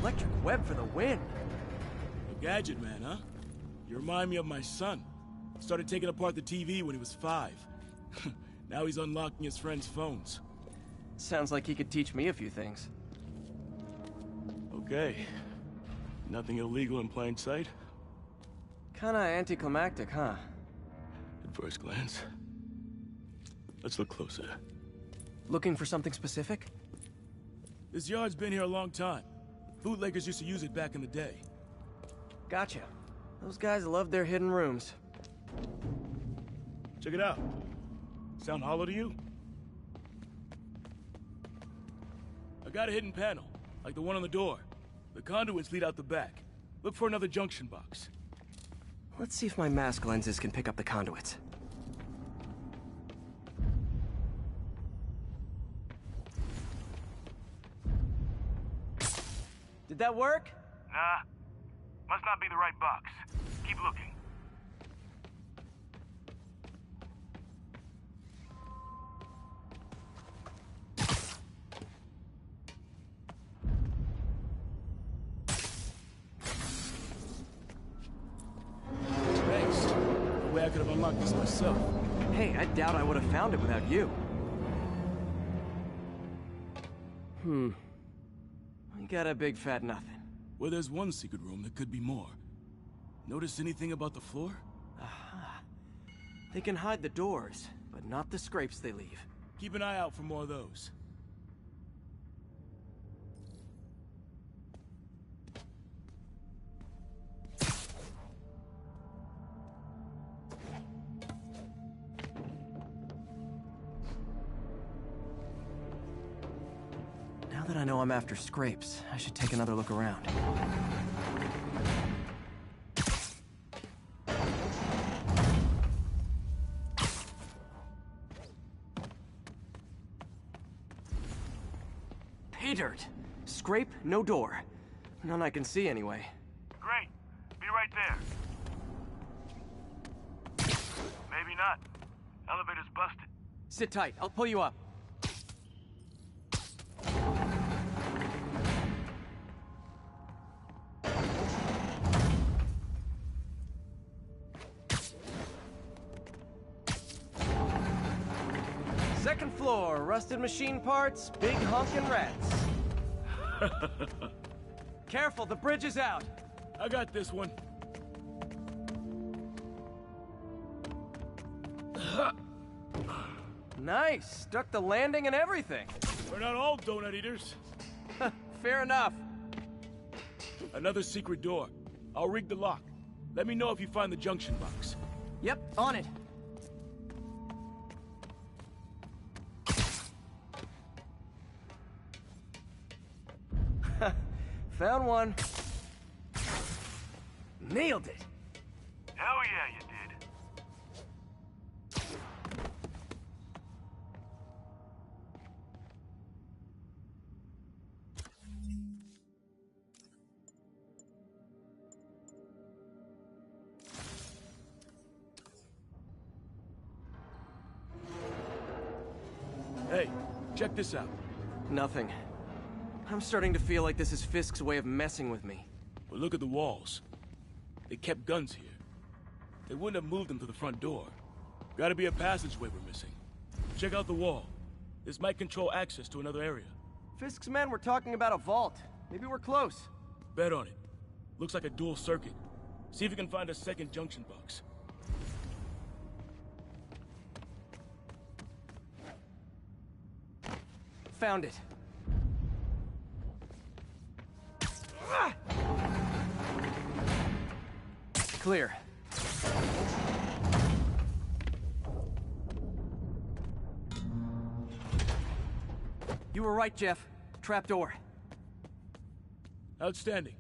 Electric web for the win! Gadget man, huh? You remind me of my son. Started taking apart the TV when he was 5. Now he's unlocking his friends' phones. Sounds like he could teach me a few things. Okay. Nothing illegal in plain sight? Kinda anticlimactic, huh? At first glance. Let's look closer. Looking for something specific? This yard's been here a long time. Bootleggers used to use it back in the day. Gotcha. Those guys love their hidden rooms. Check it out. Sound hollow to you? I got a hidden panel, like the one on the door. The conduits lead out the back. Look for another junction box. Let's see if my mask lenses can pick up the conduits. Did that work? Nah. Must not be the right box. Keep looking. Thanks. No way I could have unlocked this myself. Hey, I doubt I would have found it without you. I got a big fat nothing. Well, there's one secret room that could be more. Notice anything about the floor? Aha. They can hide the doors, but not the scrapes they leave. Keep an eye out for more of those. Now that I know I'm after scrapes, I should take another look around. Pay dirt! Scrape, no door. None I can see anyway. Great. Be right there. Maybe not. Elevator's busted. Sit tight, I'll pull you up. Second floor, rusted machine parts, big honkin' rats. Careful, the bridge is out. I got this one. Nice, stuck the landing and everything. We're not all donut eaters. Fair enough. Another secret door. I'll rig the lock. Let me know if you find the junction box. Yep, on it. Found one. Nailed it. Hell yeah, you did. Hey, check this out. Nothing. I'm starting to feel like this is Fisk's way of messing with me. Well, look at the walls. They kept guns here. They wouldn't have moved them to the front door. Gotta be a passageway we're missing. Check out the wall. This might control access to another area. Fisk's men were talking about a vault. Maybe we're close. Bet on it. Looks like a dual circuit. See if you can find a second junction box. Found it. Clear. You were right, Jeff. Trapdoor. Outstanding.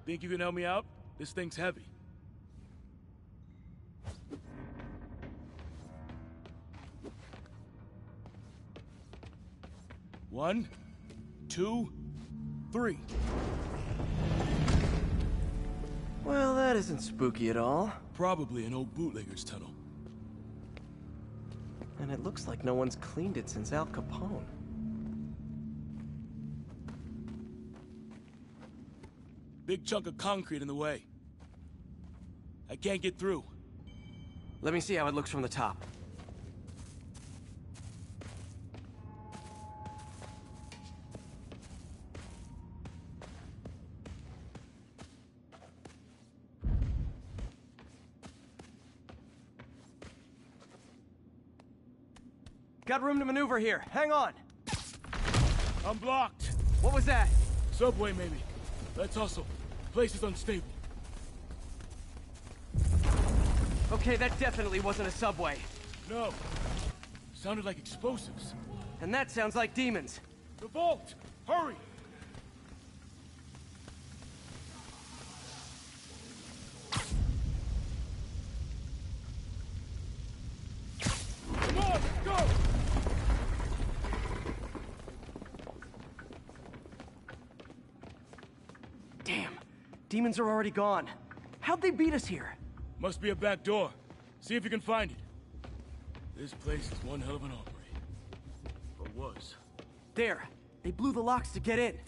Think you can help me out? This thing's heavy. One, 2, 3. Well, that isn't spooky at all. Probably an old bootlegger's tunnel. And it looks like no one's cleaned it since Al Capone. Big chunk of concrete in the way. I can't get through. Let me see how it looks from the top. Got room to maneuver here. Hang on. I'm blocked. What was that? Subway, maybe. Let's hustle. Place is unstable. Okay, that definitely wasn't a subway. No. Sounded like explosives. And that sounds like demons. The vault! Hurry! Come on, let's go! Damn. Demons are already gone. How'd they beat us here? Must be a back door. See if you can find it. This place is one hell of an armory. Or was. There. They blew the locks to get in.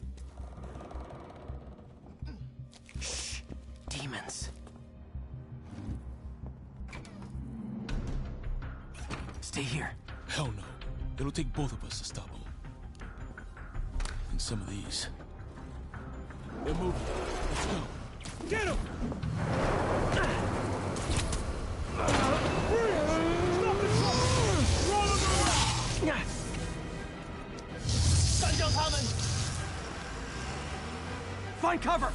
Shh. Demons. Stay here. Hell no. It'll take both of us to stop them. And some of these. They're moving. Let's go. Get him! Find cover!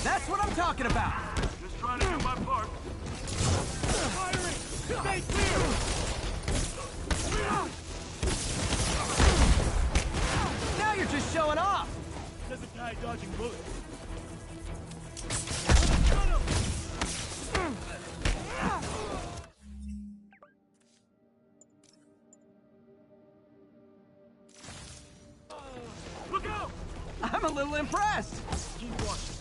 That's what I'm talking about! Just trying to do my part. Firing! Stay clear! Now you're just showing off! There's a guy dodging bullets. Look out! I'm a little impressed! Keep watching.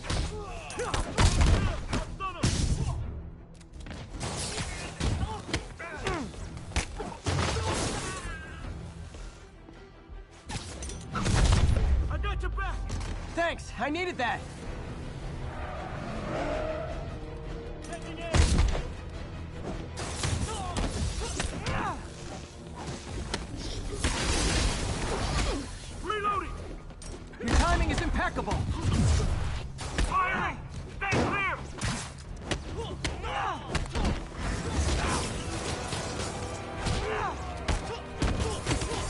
I got your back! Thanks, I needed that! Reloading! Your timing is impeccable! Firing! Stay clear!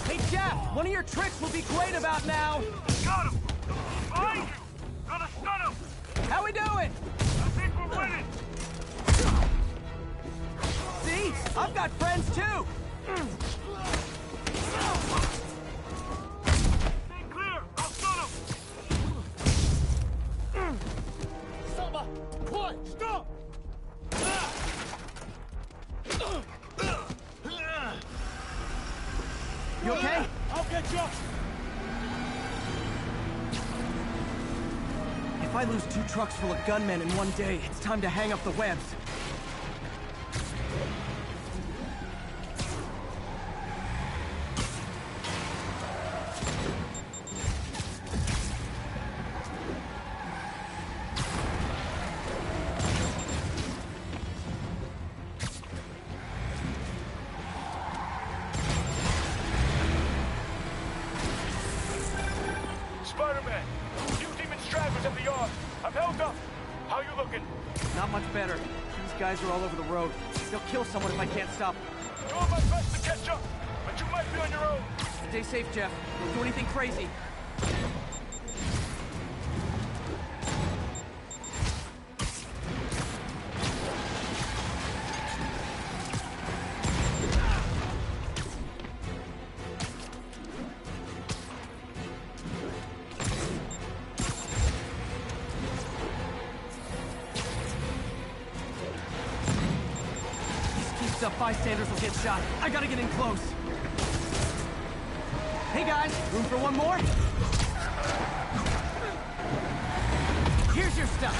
Hey, Jeff! One of your tricks will be great about now! Got him! Behind you! Gonna stun him! How we doing? I think we're winning! See? I've got friends too! Stay clear! I'll stun him! Samba! Quiet! Stop! You okay? I'll get you! If I lose 2 trucks full of gunmen in one day, it's time to hang up the webs. Spider-Man! Few demon stragglers at the yard. I'm held up. How you looking? Not much better. These guys are all over the road. They'll kill someone if I can't stop them. Doing my best to catch up, but you might be on your own. Stay safe, Jeff. Don't do anything crazy. Up, bystanders will get shot. I gotta get in close. Hey guys, room for one more? Here's your stuff.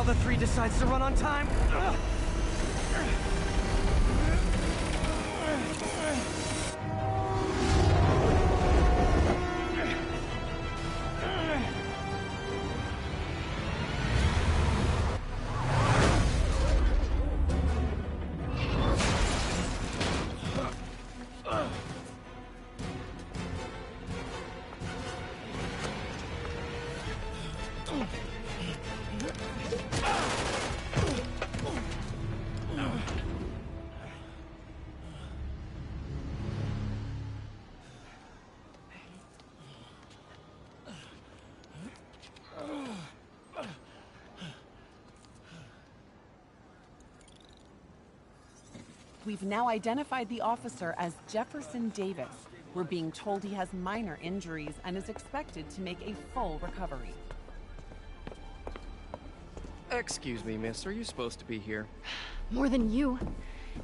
how the 3 decides to run on time. We've now identified the officer as Jefferson Davis. We're being told he has minor injuries and is expected to make a full recovery. Excuse me, miss. Are you supposed to be here? More than you.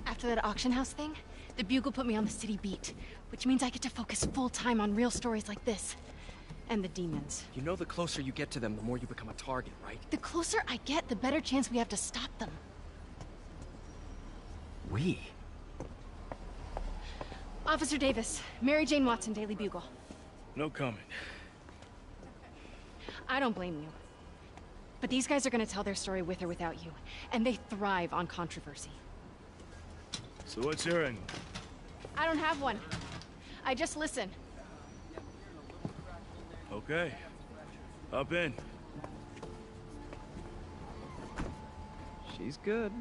After that auction house thing, the Bugle put me on the city beat, which means I get to focus full-time on real stories like this. And the demons. You know the closer you get to them, the more you become a target, right? The closer I get, the better chance we have to stop them. We? Officer Davis, Mary Jane Watson, Daily Bugle. No comment. I don't blame you. But these guys are gonna tell their story with or without you, and they thrive on controversy. So what's your angle? I don't have one. I just listen. Okay. Hop in. She's good.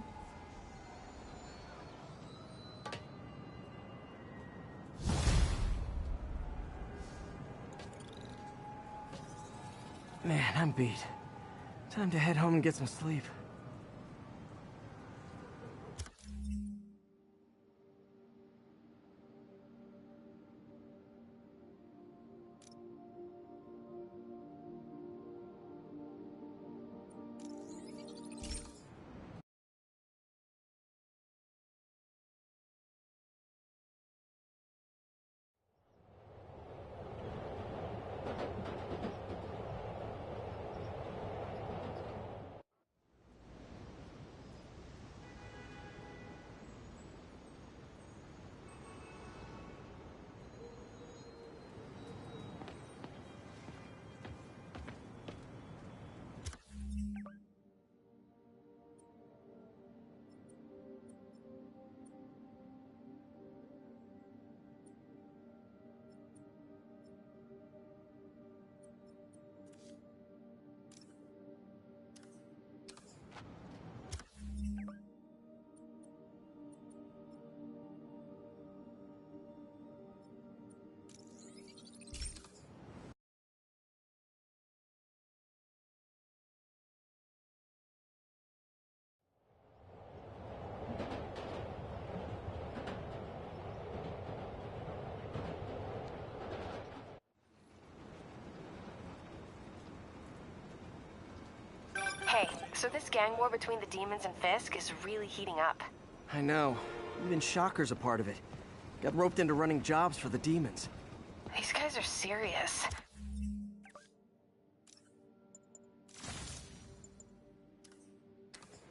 Man, I'm beat. Time to head home and get some sleep. Hey, so this gang war between the demons and Fisk is really heating up. I know. Even Shocker's a part of it. Got roped into running jobs for the demons. These guys are serious.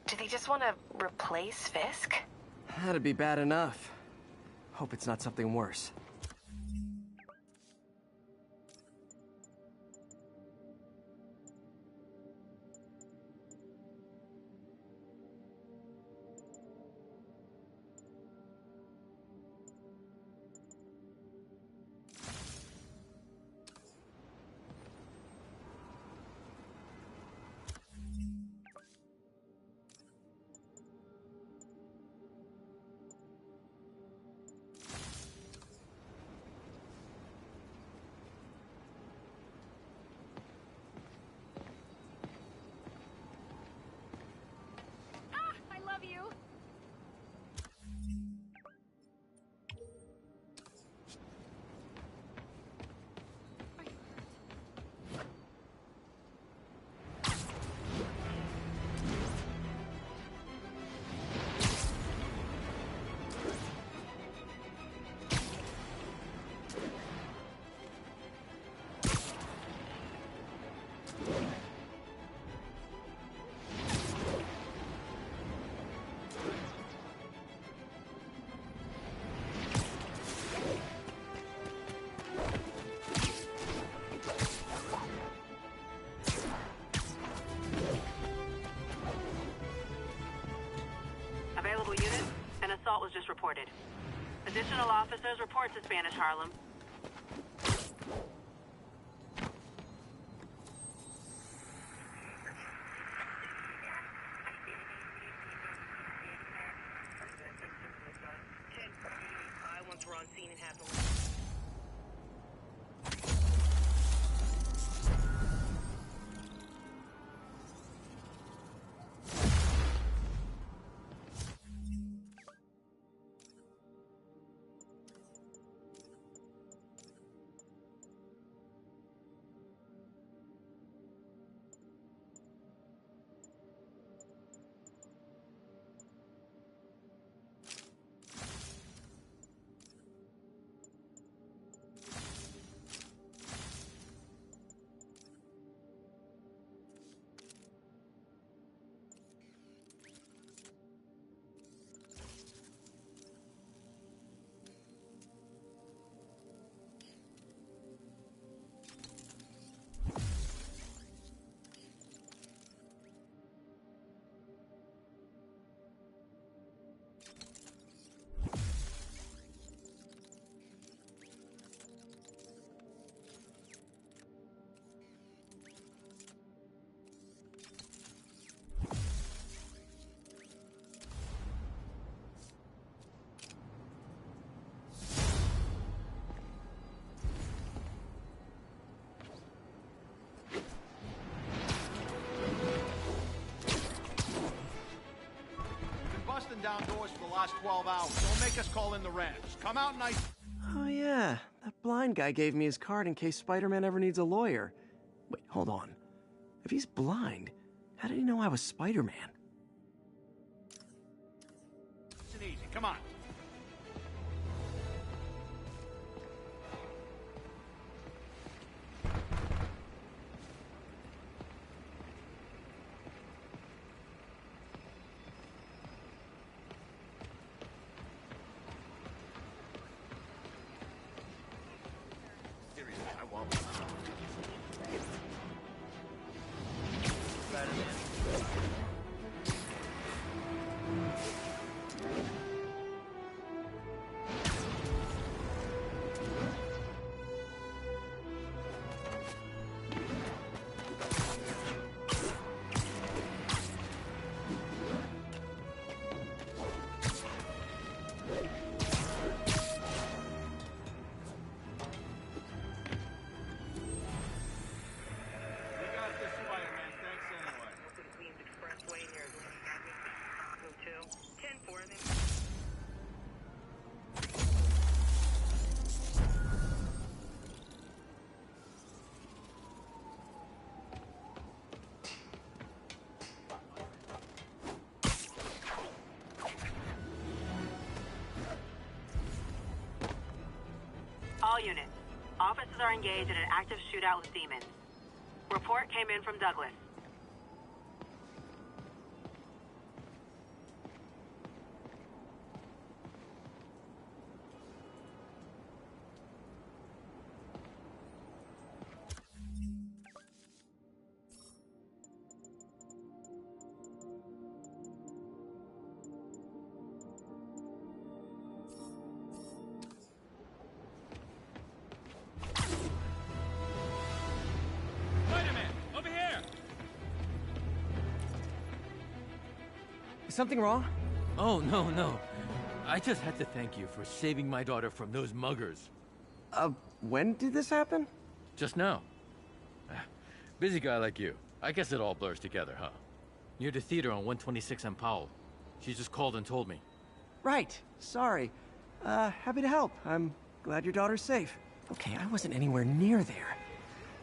Do they just want to replace Fisk? That'd be bad enough. Hope it's not something worse. assault was just reported. Additional officers report to Spanish Harlem. Once we're on scene and have the down doors for the last 12 hours. Don't make us call in the Rams. Come out nice. Oh yeah, that blind guy gave me his card in case Spider-Man ever needs a lawyer. Wait, hold on. If he's blind, how did he know I was Spider-Man? Listen easy, come on. All units. Officers are engaged in an active shootout with demons. Report came in from Douglas. Something wrong? Oh, no. I just had to thank you for saving my daughter from those muggers. When did this happen? Just now. Busy guy like you. I guess it all blurs together, huh? Near the theater on 126 and Powell. She just called and told me. Right. Sorry. Happy to help. I'm glad your daughter's safe. Okay, I wasn't anywhere near there.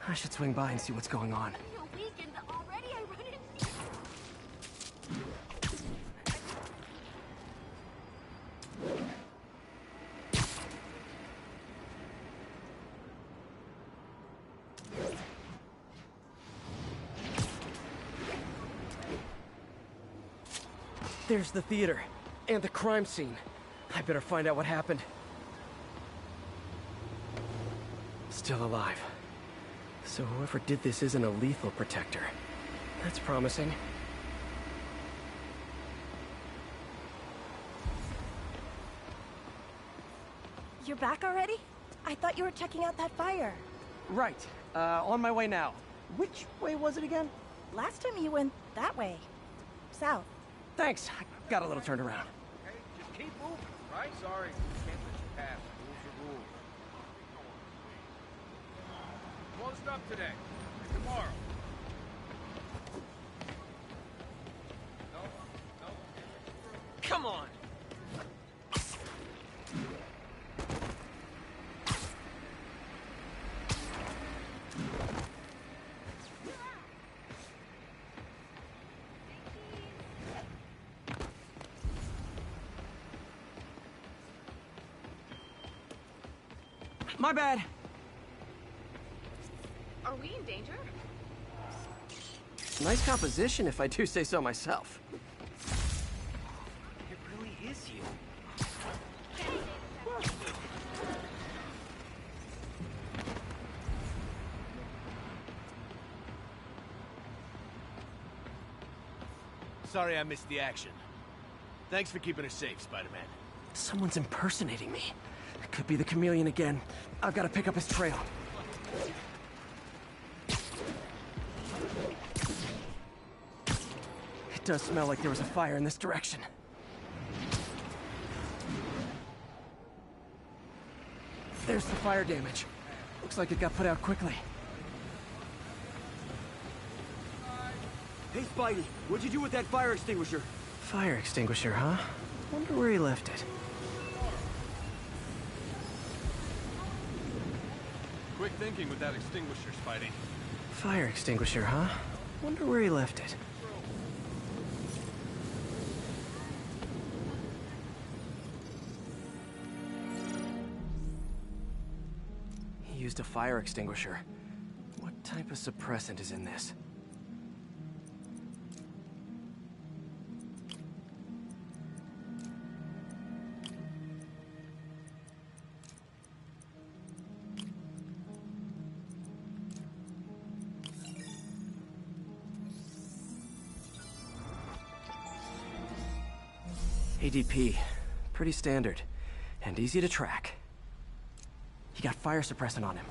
I should swing by and see what's going on. There's the theater, and the crime scene. I better find out what happened. Still alive. So whoever did this isn't a lethal protector. That's promising. You're back already? I thought you were checking out that fire. Right. On my way now. Which way was it again? Last time you went that way. South. Thanks. I got a little turned around. Okay, just keep moving, right? Sorry, can't let you pass. Rules are rules. Closed up today. Tomorrow. Come on! My bad. Are we in danger? Nice composition, if I do say so myself. It really is you. Sorry I missed the action. Thanks for keeping us safe, Spider-Man. Someone's impersonating me. It could be the chameleon again. I've got to pick up his trail. It does smell like there was a fire in this direction. There's the fire damage. Looks like it got put out quickly. Hey, Spidey, what'd you do with that fire extinguisher? Fire extinguisher, huh? Wonder where he left it. Quick thinking with that extinguisher, Spidey. Fire extinguisher, huh? Wonder where he left it. He used a fire extinguisher. What type of suppressant is in this? ADP. Pretty standard. And easy to track. He got fire suppressant on him.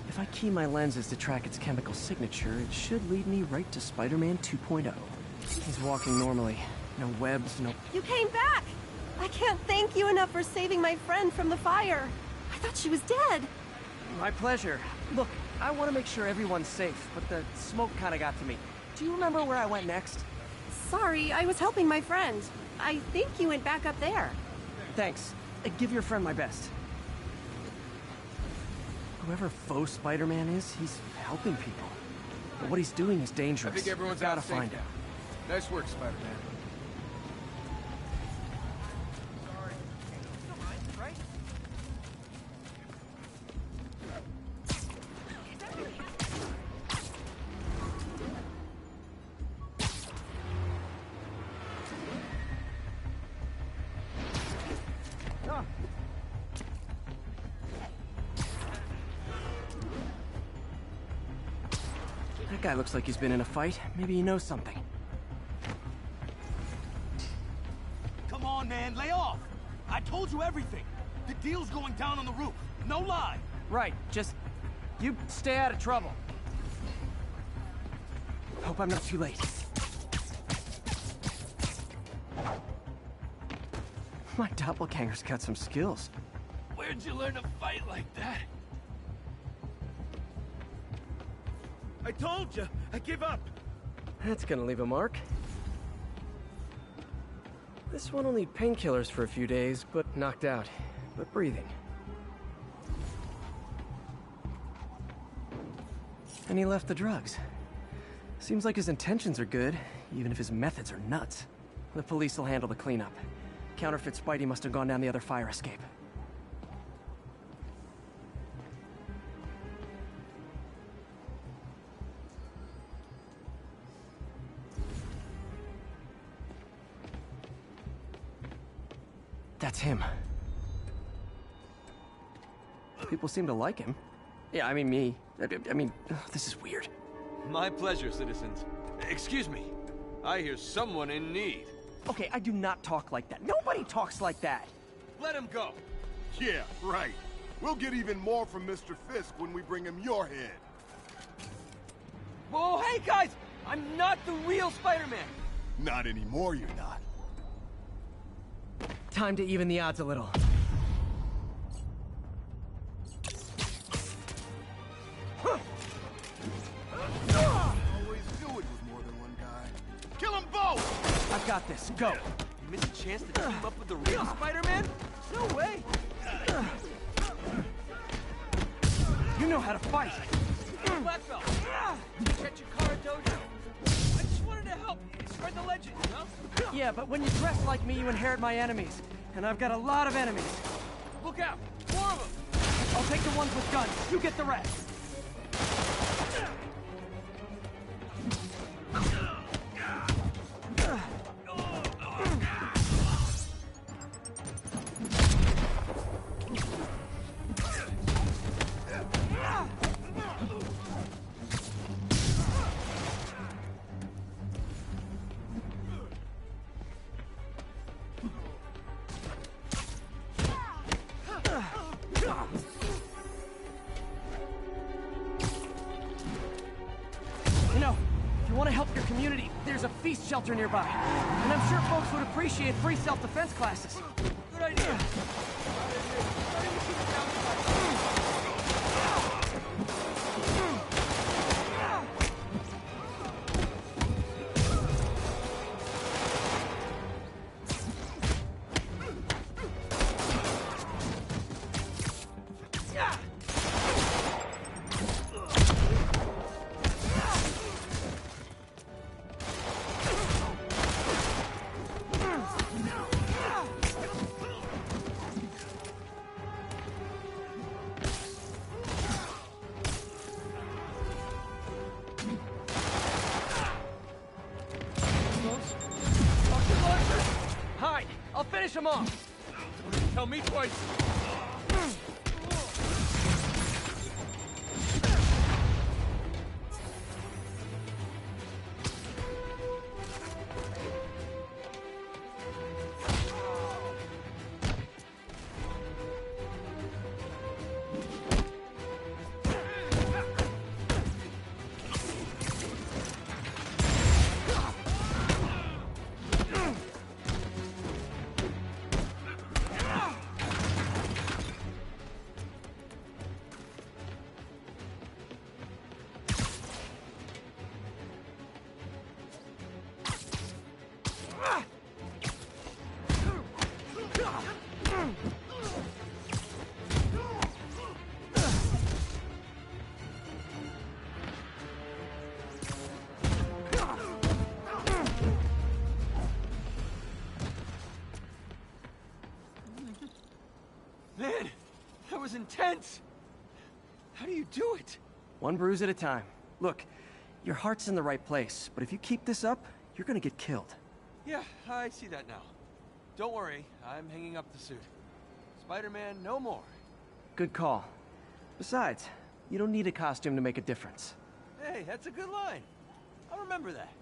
If I key my lenses to track its chemical signature, it should lead me right to Spider-Man 2.0. He's walking normally. No webs, no... You came back! I can't thank you enough for saving my friend from the fire. I thought she was dead. My pleasure. Look, I want to make sure everyone's safe, but the smoke kind of got to me. Do you remember where I went next? Sorry, I was helping my friend. I think you went back up there. Thanks. Give your friend my best. Whoever faux Spider-Man is, he's helping people. But what he's doing is dangerous. I think everyone's Gotta out safe find now. out. Nice work, Spider-Man. That guy looks like he's been in a fight. Maybe he knows something. Come on, man, lay off! I told you everything. The deal's going down on the roof. No lie. Right, just... you stay out of trouble. Hope I'm not too late. My doppelganger's got some skills. Where'd you learn to fight like that? I told you, I give up. That's gonna leave a mark. This one will need painkillers for a few days, but knocked out. But breathing. And he left the drugs. Seems like his intentions are good, even if his methods are nuts. The police will handle the cleanup. Counterfeit Spidey must have gone down the other fire escape. That's him. People seem to like him. Yeah, I mean me. I mean, this is weird. My pleasure, citizens. Excuse me. I hear someone in need. Okay, I do not talk like that. Nobody talks like that. Let him go. Yeah, right. We'll get even more from Mr. Fisk when we bring him your head. Whoa, hey guys! I'm not the real Spider-Man! Not anymore, you're not. Time to even the odds a little. Always do it with more than one guy. Kill them both! I've got this. Go. You miss a chance to team up with the real Spider-Man? No way! You know how to fight. Black belt. Check your car at dojo. I just wanted to help spread the legend, you know? Yeah, but when you dress like me, you inherit my enemies. And I've got a lot of enemies. Look out! 4 of them! I'll take the ones with guns. You get the rest. You know, if you want to help your community, there's a feast shelter nearby. And I'm sure folks would appreciate free self-defense classes. Good idea. Hide! I'll finish him off! Tell me twice! Man, that was intense! How do you do it? One bruise at a time. Look, your heart's in the right place, but if you keep this up, you're gonna get killed. Yeah, I see that now. Don't worry, I'm hanging up the suit. Spider-Man, no more. Good call. Besides, you don't need a costume to make a difference. Hey, that's a good line. I'll remember that.